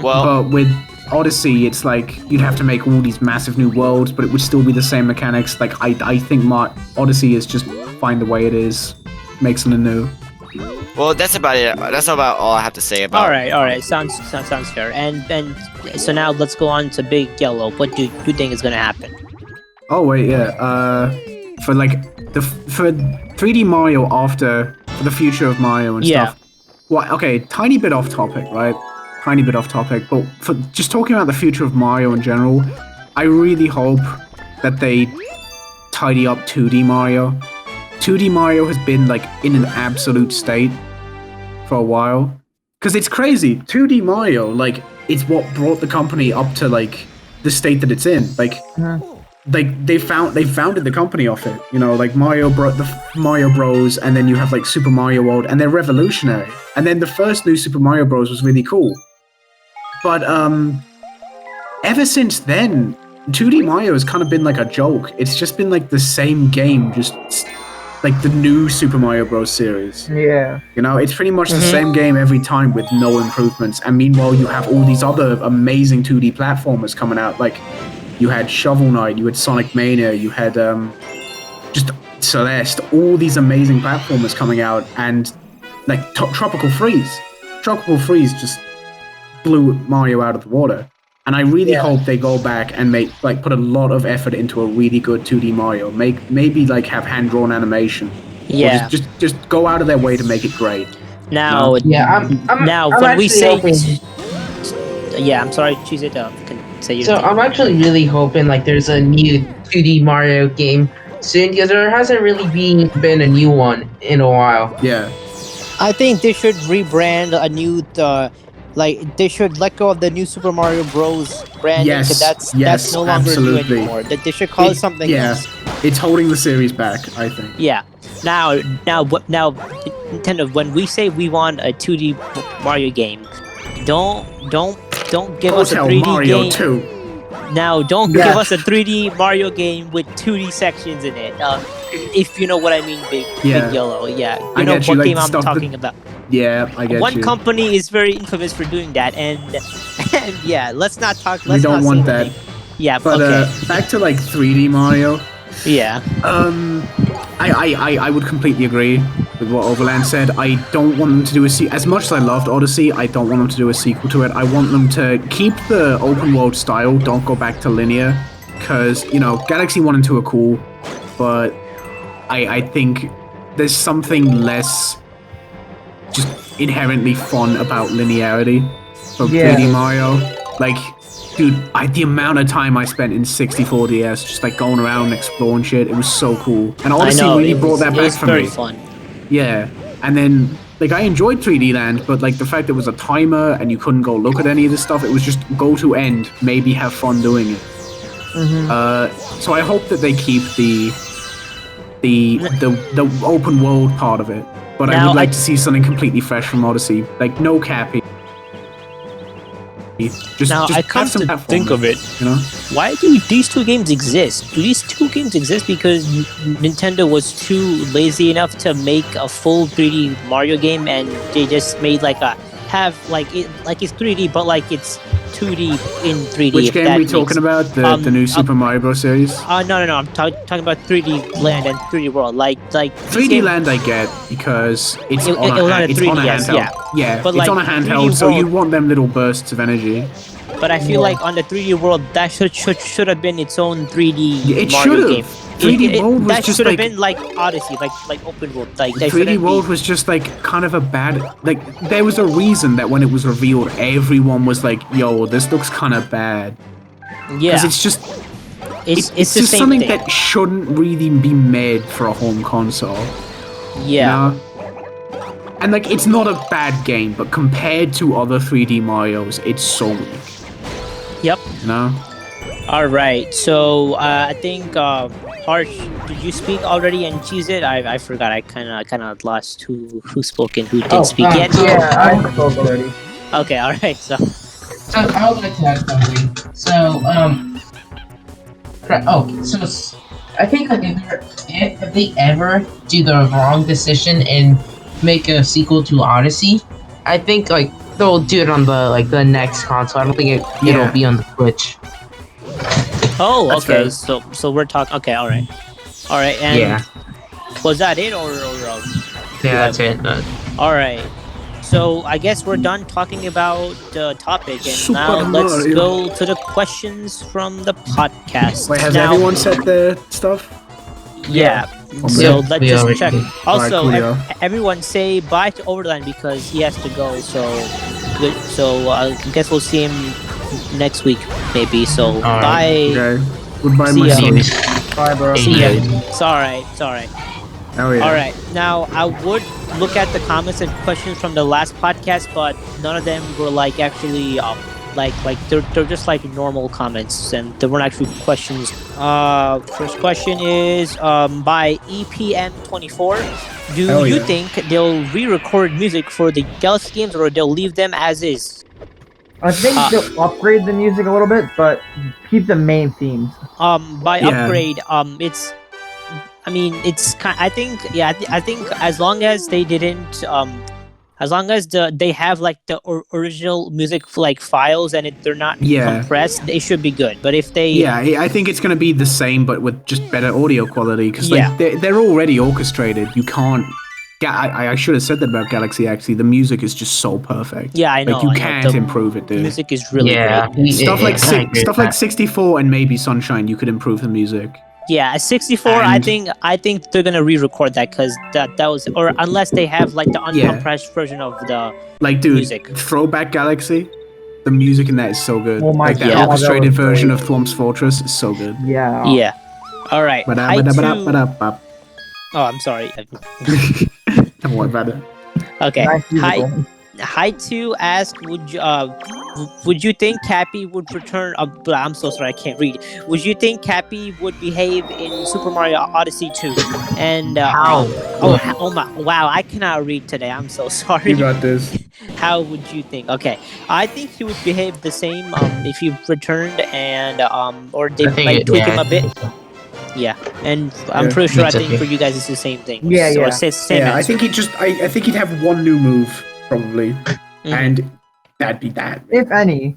Well,
But with Odyssey, it's like you'd have to make all these massive new worlds, but it would still be the same mechanics. Like I think Odyssey is just fine the way it is, makes something new.
well, that's about it. That's about all I have to say about.
All right. Sounds fair. And so now let's go on to Big Yellow. What do you think is gonna happen?
Oh wait, yeah. For 3D Mario for the future of Mario and
Yeah.
stuff. Well, okay, tiny bit off topic, right? Tiny bit off topic, but for just talking about the future of Mario in general, I really hope that they tidy up 2D Mario. 2D Mario has been like in an absolute state for a while, because it's crazy. 2D Mario, like, it's what brought the company up to like the state that it's in. Like they founded the company off it. You know, like the Mario Bros, and then you have like Super Mario World, and they're revolutionary. And then the first new Super Mario Bros was really cool. But ever since then, 2D Mario has kind of been like a joke. It's just been like the same game, just like the new Super Mario Bros. Series.
Yeah.
You know, it's pretty much the same game every time with no improvements. And meanwhile, you have all these other amazing 2D platformers coming out. Like, you had Shovel Knight, you had Sonic Mania, you had just Celeste, all these amazing platformers coming out, and like Tropical Freeze. Tropical Freeze just blew Mario out of the water. And I really hope they go back and put a lot of effort into a really good 2D Mario. Maybe like have hand-drawn animation.
Yeah.
Or just go out of their way to make it great.
Now,
Yeah, I'm
when we
actually
say,
hoping-
yeah, I'm sorry, choose it. Can say your
So
thing.
I'm actually really hoping like there's a new 2D Mario game soon, because there hasn't really been a new one in a while.
Yeah.
I think they should rebrand a new. They should let go of the new Super Mario Bros. Branding.
Yes,
'Cause that's
yes,
no longer
absolutely.
new anymore. They should call it something else.
It's holding the series back, I think.
Yeah. Now, Nintendo, when we say we want a 2D Mario game, don't give us a
Hotel
3D
Mario
game.
2.
Now, don't
Yeah.
give us a 3D Mario game with 2D sections in it. If you know what I mean, Big Yellow. Yeah, you
I
know
get you,
what
like
game
the
I'm
stuff that-
talking about.
Yeah, I get
One
you.
company is very infamous for doing that, and yeah, let's not talk.
We
Let's
don't
not
want
say the
that.
name. Yeah,
But
okay.
back to like 3D Mario.
Yeah,
I would completely agree with what Overland said. I don't want them to do as much as I loved Odyssey, I don't want them to do a sequel to it. I want them to keep the open world style, don't go back to linear, because, you know, Galaxy 1 and 2 are cool, but I think there's something less just inherently fun about linearity for
Yeah.
3D Mario. Like, dude, the amount of time I spent in 64 DS just like going around and exploring shit, it was so cool. And
I
Odyssey
know.
really brought that
It
back
was
for
very
me.
fun.
Yeah. And then, like, I enjoyed 3D Land, but like the fact there was a timer and you couldn't go look at any of this stuff, it was just go to end, maybe have fun doing it. So I hope that they keep the open world part of it. But I
Now,
would like to see something completely fresh from Odyssey. Like, no cappy. Just
Now, I
have
come
some
to
platforming,
think of it,
you know?
why do these two games exist? Do these two games exist because Nintendo was too lazy enough to make a full 3D Mario game, and they just made like it's 3D, but like it's 2D in 3D.
Which
if
game
that
are we
makes-
talking about? The new Super Mario Bros. Series?
No. I'm talking about 3D Land and 3D World. Like
3D
game-
Land I get because it's
It-
on
it was on a
it's on a
3DS,
handheld.
yeah. But
it's
like
on a
3D
handheld, so
World-
you want them little bursts of energy.
But I feel like on the 3D World, that should have been its own 3D
Yeah, it
Mario
should've.
game.
3D World was
that
just
should have
like-
been like Odyssey, like open world. Like that
3D
shouldn't
World
be-
was just like kind of a bad like there was a reason that when it was revealed everyone was like, yo, this looks kind of bad.
yeah.
Because it's just
It's the
just
same
something
thing.
that shouldn't really be made for a home console.
Yeah.
You know? And like it's not a bad game, but compared to other 3D Marios, it's so weak.
Yep.
You know?
All right. So I think Harsh, did you speak already and cheese it? I forgot. I kind of lost who spoke and who didn't speak yet.
Yeah, I spoke already.
Okay. All right. So
So I would like to add something. So I think like if they ever do the wrong decision and make a sequel to Odyssey, I think like they'll do it on the next console. I don't think it'll be on the Switch.
oh,
That's
okay.
fair.
So we're talking. Okay. All right. All right. And
Yeah.
was that it or
Yeah, that's it.
all right. So I guess we're done talking about the topic, and
Super
now let's
Mario.
go to the questions from the podcast.
Wait, has
now,
everyone said their stuff?
Yeah.
Okay.
So
Yeah,
let's
we
just
already
check.
did.
Also,
Alright, coolio.
everyone say bye to Overland because he has to go. So good. So I guess we'll see him next week, maybe. So
Alright.
bye.
Okay. Goodbye,
See
my
ya.
son.
Bye, bro.
See ya.
Yeah.
It's alright. It's alright.
Oh yeah.
All right. Now I would look at the comments and questions from the last podcast, but none of them were like actually like they're just like normal comments, and they weren't actually questions. First question is by EPM24. Do
Hell
you
yeah.
think they'll re-record music for the Galaxy games, or they'll leave them as is?
I think they'll upgrade the music a little bit, but keep the main themes.
By
Yeah.
upgrade, it's. I mean, it's kind. I think, yeah. I think as long as they didn't, as long as they have like the original music like files and they're not
Yeah.
compressed, they should be good. But if they,
Yeah, I think it's going to be the same, but with just better audio quality. Because
Yeah.
like they're already orchestrated. You can't. I should have said that about Galaxy. Actually, the music is just so perfect.
yeah, I know.
Like you
I know.
can't
The
improve it, dude.
music is really
Yeah.
great.
Stuff like
I agree with
stuff like
that.
64 and maybe Sunshine, you could improve the music.
Yeah, at 64,
And-
I think they're gonna re-record that because that was, or unless they have like the
Yeah.
uncompressed version of the.
Like, dude,
Music.
Throwback Galaxy, the music in that is so good.
Oh my
like that
God,
orchestrated
that was
version
great.
of Thwomp's Fortress is so good.
Yeah.
Yeah. All right. Hi to-
Ba-da-ba-da-ba-da-ba.
Oh, I'm sorry.
Don't worry about it.
Okay.
Nice
Hi.
musical.
Hi to ask, would you would you think Cappy would return? I'm so sorry, I can't read. Would you think Cappy would behave in Super Mario Odyssey 2? And
How?
oh my, wow, I cannot read today. I'm so sorry.
You got this.
How would you think? Okay, I think he would behave the same if he returned, and or they
I think
might
it-
tweak
yeah,
him a bit. Yeah, and I'm
Yeah,
pretty sure. I
it's
think
okay.
for you guys it's the same thing.
Yeah,
Or
yeah.
same
Yeah, I
answer.
think I think he'd have one new move probably,
Mhm.
and that'd be that.
If any.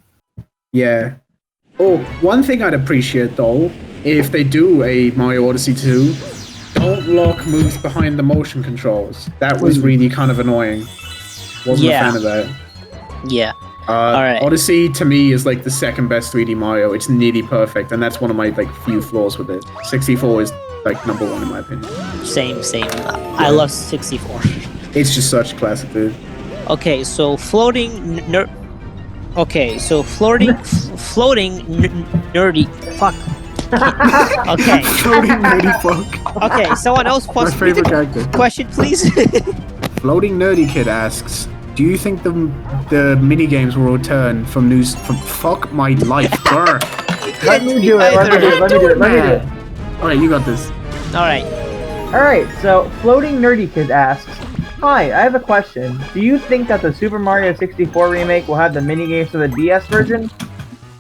Yeah. Oh, one thing I'd appreciate though, if they do a Mario Odyssey 2, don't lock moves behind the motion controls. That was really kind of annoying. Wasn't
Yeah.
a fan of that.
Yeah. Alright.
Odyssey to me is like the second best 3D Mario. It's nearly perfect, and that's one of my like few flaws with it. 64 is like number one in my opinion.
Same. I love 64.
It's just such a classic, dude.
Okay, so floating nerdy. Fuck. Okay.
Floating nerdy fuck.
Okay. Someone else
My
wants to read
favorite
the
character.
question, please.
Floating Nerdy Kid asks, do you think the mini games will return from news from fuck my life, brr.
Let me do it. Let me do it.
Alright, you got this.
All right.
Alright, so Floating Nerdy Kid asks, hi, I have a question. Do you think that the Super Mario 64 remake will have the minigames for the DS version?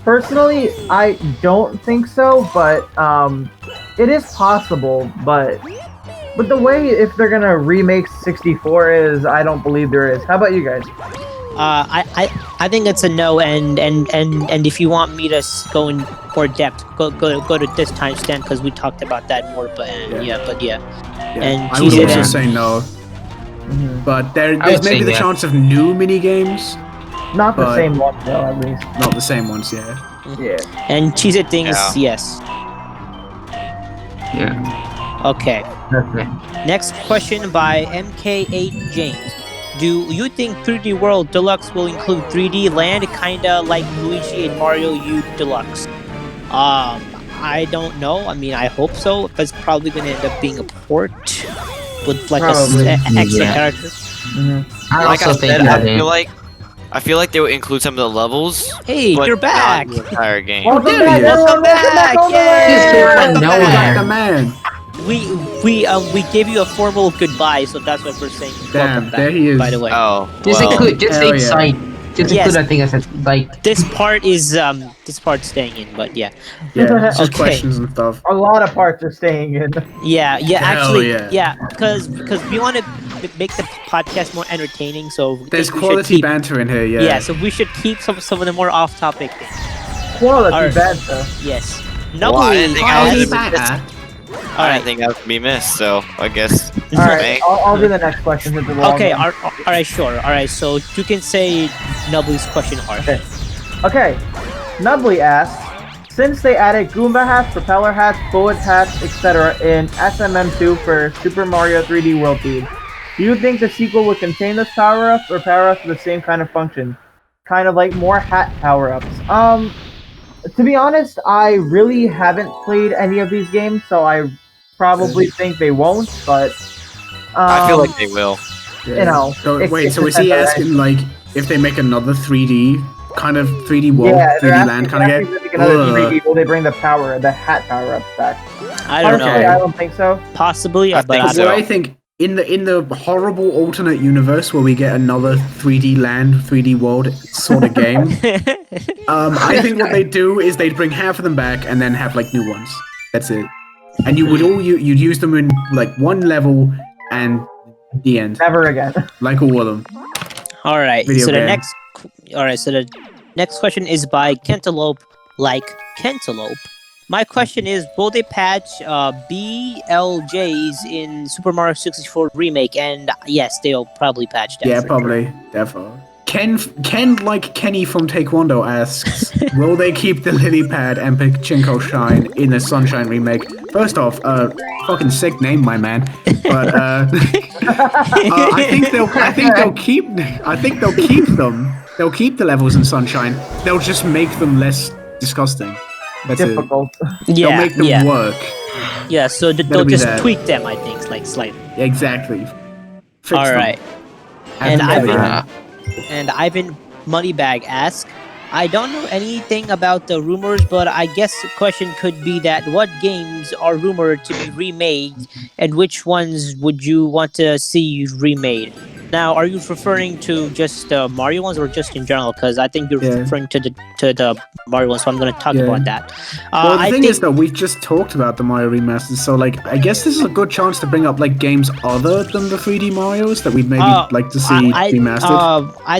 Personally, I don't think so, but it is possible, but the way if they're gonna remake 64 is, I don't believe there is. How about you guys?
I think it's a no, and if you want me to go in more depth, go to this timestamp because we talked about that more. But yeah.
Yeah.
And
I would
she
also
said-
say no. But
I
there's
would
maybe
say
the
yeah.
chance of new mini games,
Not the
But-
same one, though, at least.
not the same ones. Yeah.
Yeah.
And she said things.
Yeah.
Yes.
Yeah.
Okay.
Okay.
Next question by MK8 James. Do you think 3D World Deluxe will include 3D land, kinda like Luigi and Mario U Deluxe? I don't know. I mean, I hope so, but it's probably gonna end up being a port with like
Probably,
extra
yeah.
character.
I
Like I
also think
said,
that
I feel like they would include some of the levels.
Hey,
but
you're
not
back.
the entire game.
Welcome
there
back,
he is.
everyone! Welcome back all the way!
Just came out of
I got
nowhere.
the man.
We gave you a formal goodbye, so that's what we're saying.
Damn,
Welcome back,
there he is.
by the way.
Oh,
Just
well,
include, just
hell
say
yeah.
site. Just
Yes.
include, I think I said like.
This part is this part's staying in, but yeah.
Yeah, it's just
Okay.
questions and stuff.
A lot of parts are staying in.
Yeah,
Hell
actually,
yeah.
because we want to make the podcast more entertaining, so we
There's
think we should
quality
keep,
banter in here.
yeah, so we should keep some of the more off-topic things.
Quality
Alright.
banter.
Yes.
well, I didn't think I was
All
I
right.
didn't think that was be missed, so I guess.
Alright,
Thanks.
I'll do the next question since it's a long
Okay.
one.
All right. Sure. All right. So you can say Nubbly's question art.
Okay, Nubbly asks, since they added Goomba hats, propeller hats, bullet hats, etc. in SMM2 for Super Mario 3D World 2, do you think the sequel would contain those power-ups or power-ups with the same kind of function? Kind of like more hat power-ups. To be honest, I really haven't played any of these games, so I probably think they won't, but...
I feel like they will.
Yeah.
You know,
So,
it's-
wait,
it's
so is he
just
asking like if they make another 3D kind of 3D world,
yeah,
3D land kind of
they're
game?
asking if another
Ugh.
3D, will they bring the hat power-ups back?
I don't
Honestly,
know.
I don't think so.
Possibly,
I
but
think
I
But
so.
what I think in the horrible alternate universe where we get another 3D land, 3D world sort of game, I think what they do is they'd bring half of them back and then have like new ones. That's it. And you would you'd use them in like one level and the end,
Never again.
like all of them.
All right.
Video
So
game.
the next question is by Cantaloupe, like Cantaloupe. My question is, will they patch BLJs in Super Mario 64 Remake? And yes, they'll probably patch that.
Yeah,
for
probably, definitely. Ken, like Kenny from Taekwondo asks, will they keep the lily pad and Pachinko shine in the Sunshine remake? First off, fucking sick name, my man. But I think they'll keep them. They'll keep the levels in Sunshine. They'll just make them less disgusting. That's
Difficult.
it.
They'll make them work.
Yeah. So they'll
That'll be
just
that.
tweak them, I think, like slightly.
Exactly. Fix
All
them.
right.
Have
And
them
I've
better.
been And Ivan Moneybag asks, I don't know anything about the rumors, but I guess the question could be that what games are rumored to be remade, and which ones would you want to see remade? Now, are you referring to just the Mario ones or just in general? Because I think you're
Yeah.
referring to the Mario ones, so I'm going to talk
Yeah.
about that.
Well, the
I
thing
think
is that we've just talked about the Mario remasters, so like I guess this is a good chance to bring up like games other than the 3D Marios that we'd maybe like to see remastered.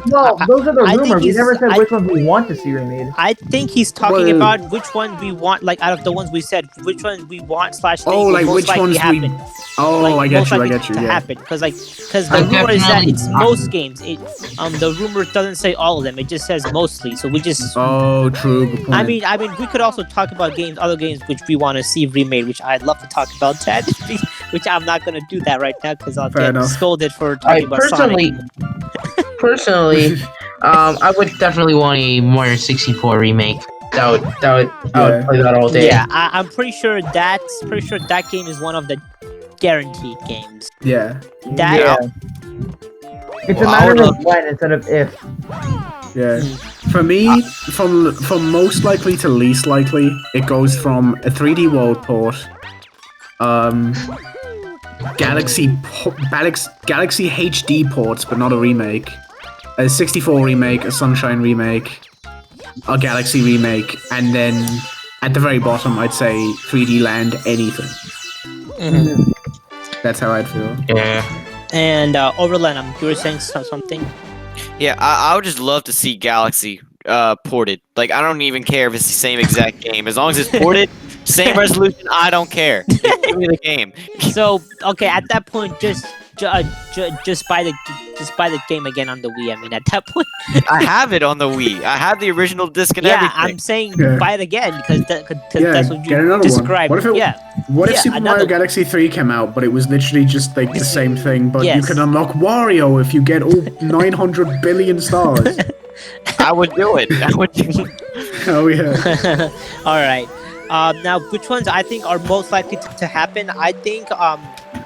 No, those are the
I think
rumors. We
he's-
never said
I-
which ones we want to see remade.
I think he's talking
Well-
about which one we want, like out of the ones we said, which one we want / think
Oh,
will
like
most
which
likely
ones
happen.
we? Oh,
Like,
I get
most
you. I
likely
get you.
to
Yeah.
happen because the
Like,
rumor is that
definitely
it's most games. The rumor doesn't say all of them. It just says mostly. So we just.
Oh, true. Good point.
I mean, we could also talk about other games which we want to see remade, which I'd love to talk about that, which I'm not gonna do that right now because I'll
Fair
get
enough.
scolded for talking about Sonic.
Personally, I would definitely want a Mario 64 remake. I would play that all day.
Yeah, I'm pretty sure that game is one of the guaranteed games.
Yeah.
That
Yeah. It's a
Well, I
matter
would
of
love-
when instead of if.
Yeah. For me, from most likely to least likely, it goes from a 3D World port, Galaxy HD ports, but not a remake, a 64 remake, a Sunshine remake, a Galaxy remake, and then at the very bottom, I'd say 3D Land anything.
Mhm.
That's how I'd feel.
Yeah.
And Overland, you were saying something.
Yeah, I would just love to see Galaxy ported. Like, I don't even care if it's the same exact game. As long as it's ported, same resolution, I don't care. Give me the game.
So okay, at that point, just buy the game again on the Wii. I mean, at that point,
I have it on the Wii. I have the original disc and
yeah,
everything.
I'm saying
Yeah.
buy it again because
Yeah,
that's what
get
you
another one.
described.
What if it-
Yeah,
What if
Yeah,
Super
another
Mario
one.
Galaxy 3 came out, but it was literally just like the same thing, but you
Yes.
can unlock Wario if you get all 900 billion stars?
I would do it. I would do it.
Oh yeah.
all right. Now, which ones I think are most likely to happen? I think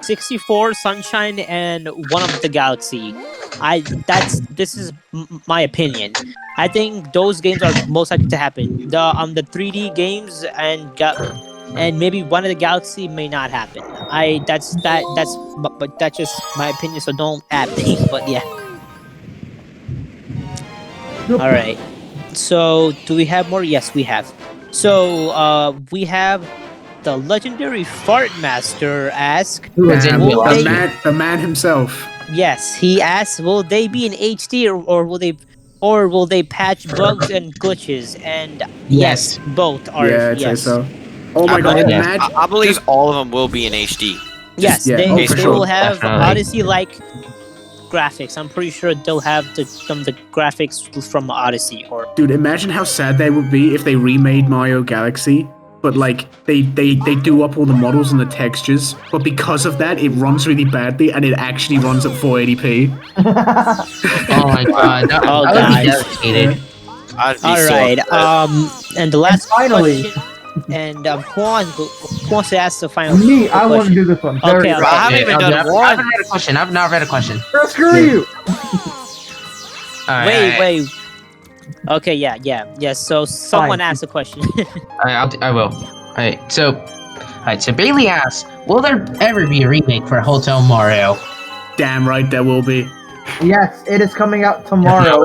64, Sunshine, and one of the Galaxy. This is my opinion. I think those games are most likely to happen. The 3D games and maybe one of the Galaxy may not happen. But that's just my opinion. So don't at me. But yeah. All right. So do we have more? Yes, we have. So we have the legendary Fart Master ask.
Who is in
Will
real
they-
life?
the man himself.
Yes, he asks, will they be in HD or will they patch bugs and glitches? And yes, both are.
Yeah, I'd
yes.
say so. Oh my
I
god,
believe-
imagine.
I believe all of them will be in HD.
Yes,
Yeah,
they,
oh,
they
for sure.
will have
Definitely.
Odyssey-like graphics. I'm pretty sure they'll have the graphics from Odyssey or.
Dude, imagine how sad they would be if they remade Mario Galaxy, but like they do up all the models and the textures, but because of that, it runs really badly and it actually runs at 480p.
Oh my god. That,
Oh,
I would
guys.
be devastated.
I'd be
All
so
right.
upset.
And the last
finally-
question. And who wants to ask the final?
Me, I want to
question?
do this one.
Okay,
Very
all
I
right.
haven't even done
I
one.
haven't read a question. I've not read a question.
Screw you!
Wait. Okay, yeah. So someone
Fine.
asked a question.
I will. Alright, so Bailey asks, will there ever be a remake for Hotel Mario?
Damn right there will be.
Yes, it is coming out tomorrow.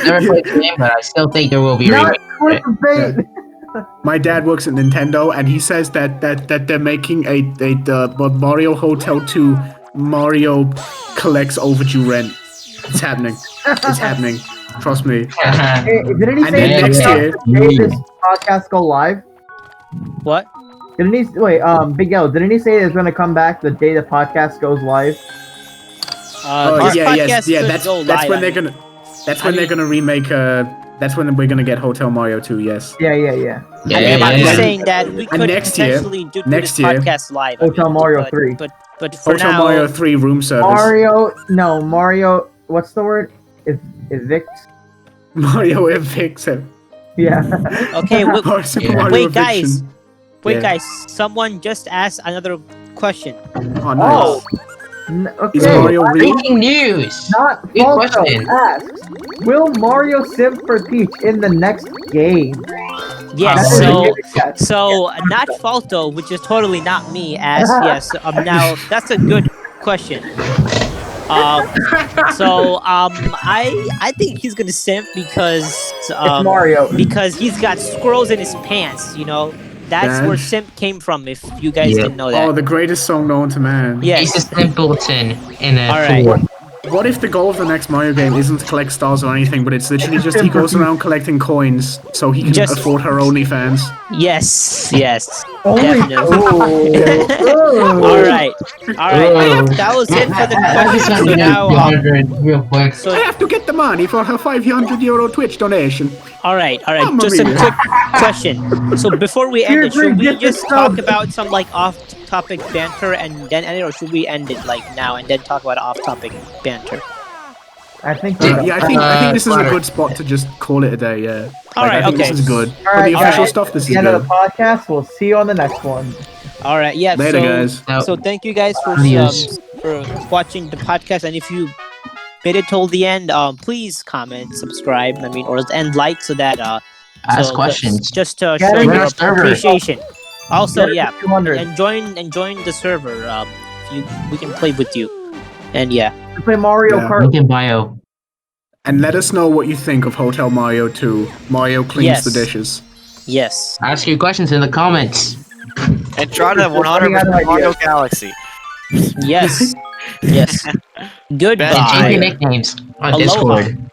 Never played the game, but I still think there will be a
Not
remake.
clickbait.
My dad works at Nintendo, and he says that they're making the Mario Hotel 2 Mario collects overdue rent. It's happening. It's happening. Trust me.
Hey, didn't he
And
say
then
it's
next
coming
year-
out the day this podcast go live?
What?
Didn't he wait? Big L. Didn't he say it's gonna come back the day the podcast goes live?
Oh
This
yeah,
podcast
yeah.
could
That's
go
that's
live,
when
I
they're
mean.
gonna. That's when
I
they're
mean-
gonna remake. That's when we're gonna get Hotel Mario 2. Yes.
Yeah.
Yeah,
I'm
yeah,
just
yeah.
saying that we could
next year-
potentially do
next
this
year-
podcast live.
Hotel Mario 3.
But for
Hotel
now,
Mario 3 room service.
Mario. What's the word? Evict.
Mario Evict.
Yeah.
okay,
Or Super
Yeah.
Mario
wait, guys.
Eviction.
Wait,
Yeah.
guys. Someone just asked another question.
Oh, nice.
Oh. Okay.
Is Mario real?
Breaking news!
Not
Good
Falco
question.
asks, Will Mario simp for Peach in the next game?
Yes,
That is a
so
good guess.
not Falto, which is totally not me, as yes. Now that's a good question. I think he's gonna simp because
It's Mario.
because he's got squirrels in his pants. You know, that's where
Dash.
simp came from. If you guys
Yep.
didn't know that.
Oh, the greatest song known to man.
He's a
Yes.
simpleton in a
All right.
fool.
What if the goal of the next Mario game isn't to collect stars or anything, but it's literally just he goes around collecting coins so he can
Just-
afford her OnlyFans?
Yes. Yes.
Only
Definitely. All right. That was it for the questions. So now,
real quick.
I
so
have to get the money for her €500 Twitch donation.
all right.
Mamma
Just a
mia.
quick question. So before we end it,
Seriously,
should we
get this
just talk
sub.
about some like off-topic banter and then end it, or should we end it like now and then talk about off-topic banter?
I think.
Yeah, I think this is a
Flatter.
good spot to just call it a day. Yeah.
All right,
I think
okay.
this is good.
All
For
right,
the official
alright.
stuff, this
the
is
end
good.
of the podcast. We'll see you on the next one.
All right. Yeah.
Later, guys.
So thank you guys
Adios.
for watching the podcast, and if you made it till the end, please comment, subscribe, and like so that
Ask
so
questions.
just to
Yeah,
show
we're
your
on a server.
appreciation. Also, yeah,
200.
and join the server. We can play with you, and yeah.
We play Mario
Yeah.
Kart.
Link in bio.
And let us know what you think of Hotel Mario 2. Mario cleans
Yes.
the dishes.
Yes.
Ask your questions in the comments.
And try to
We're running out of
100% Mario
ideas.
Galaxy.
Yes. Yes.
And change your
Goodbye.
nicknames on
Aloha.
Discord.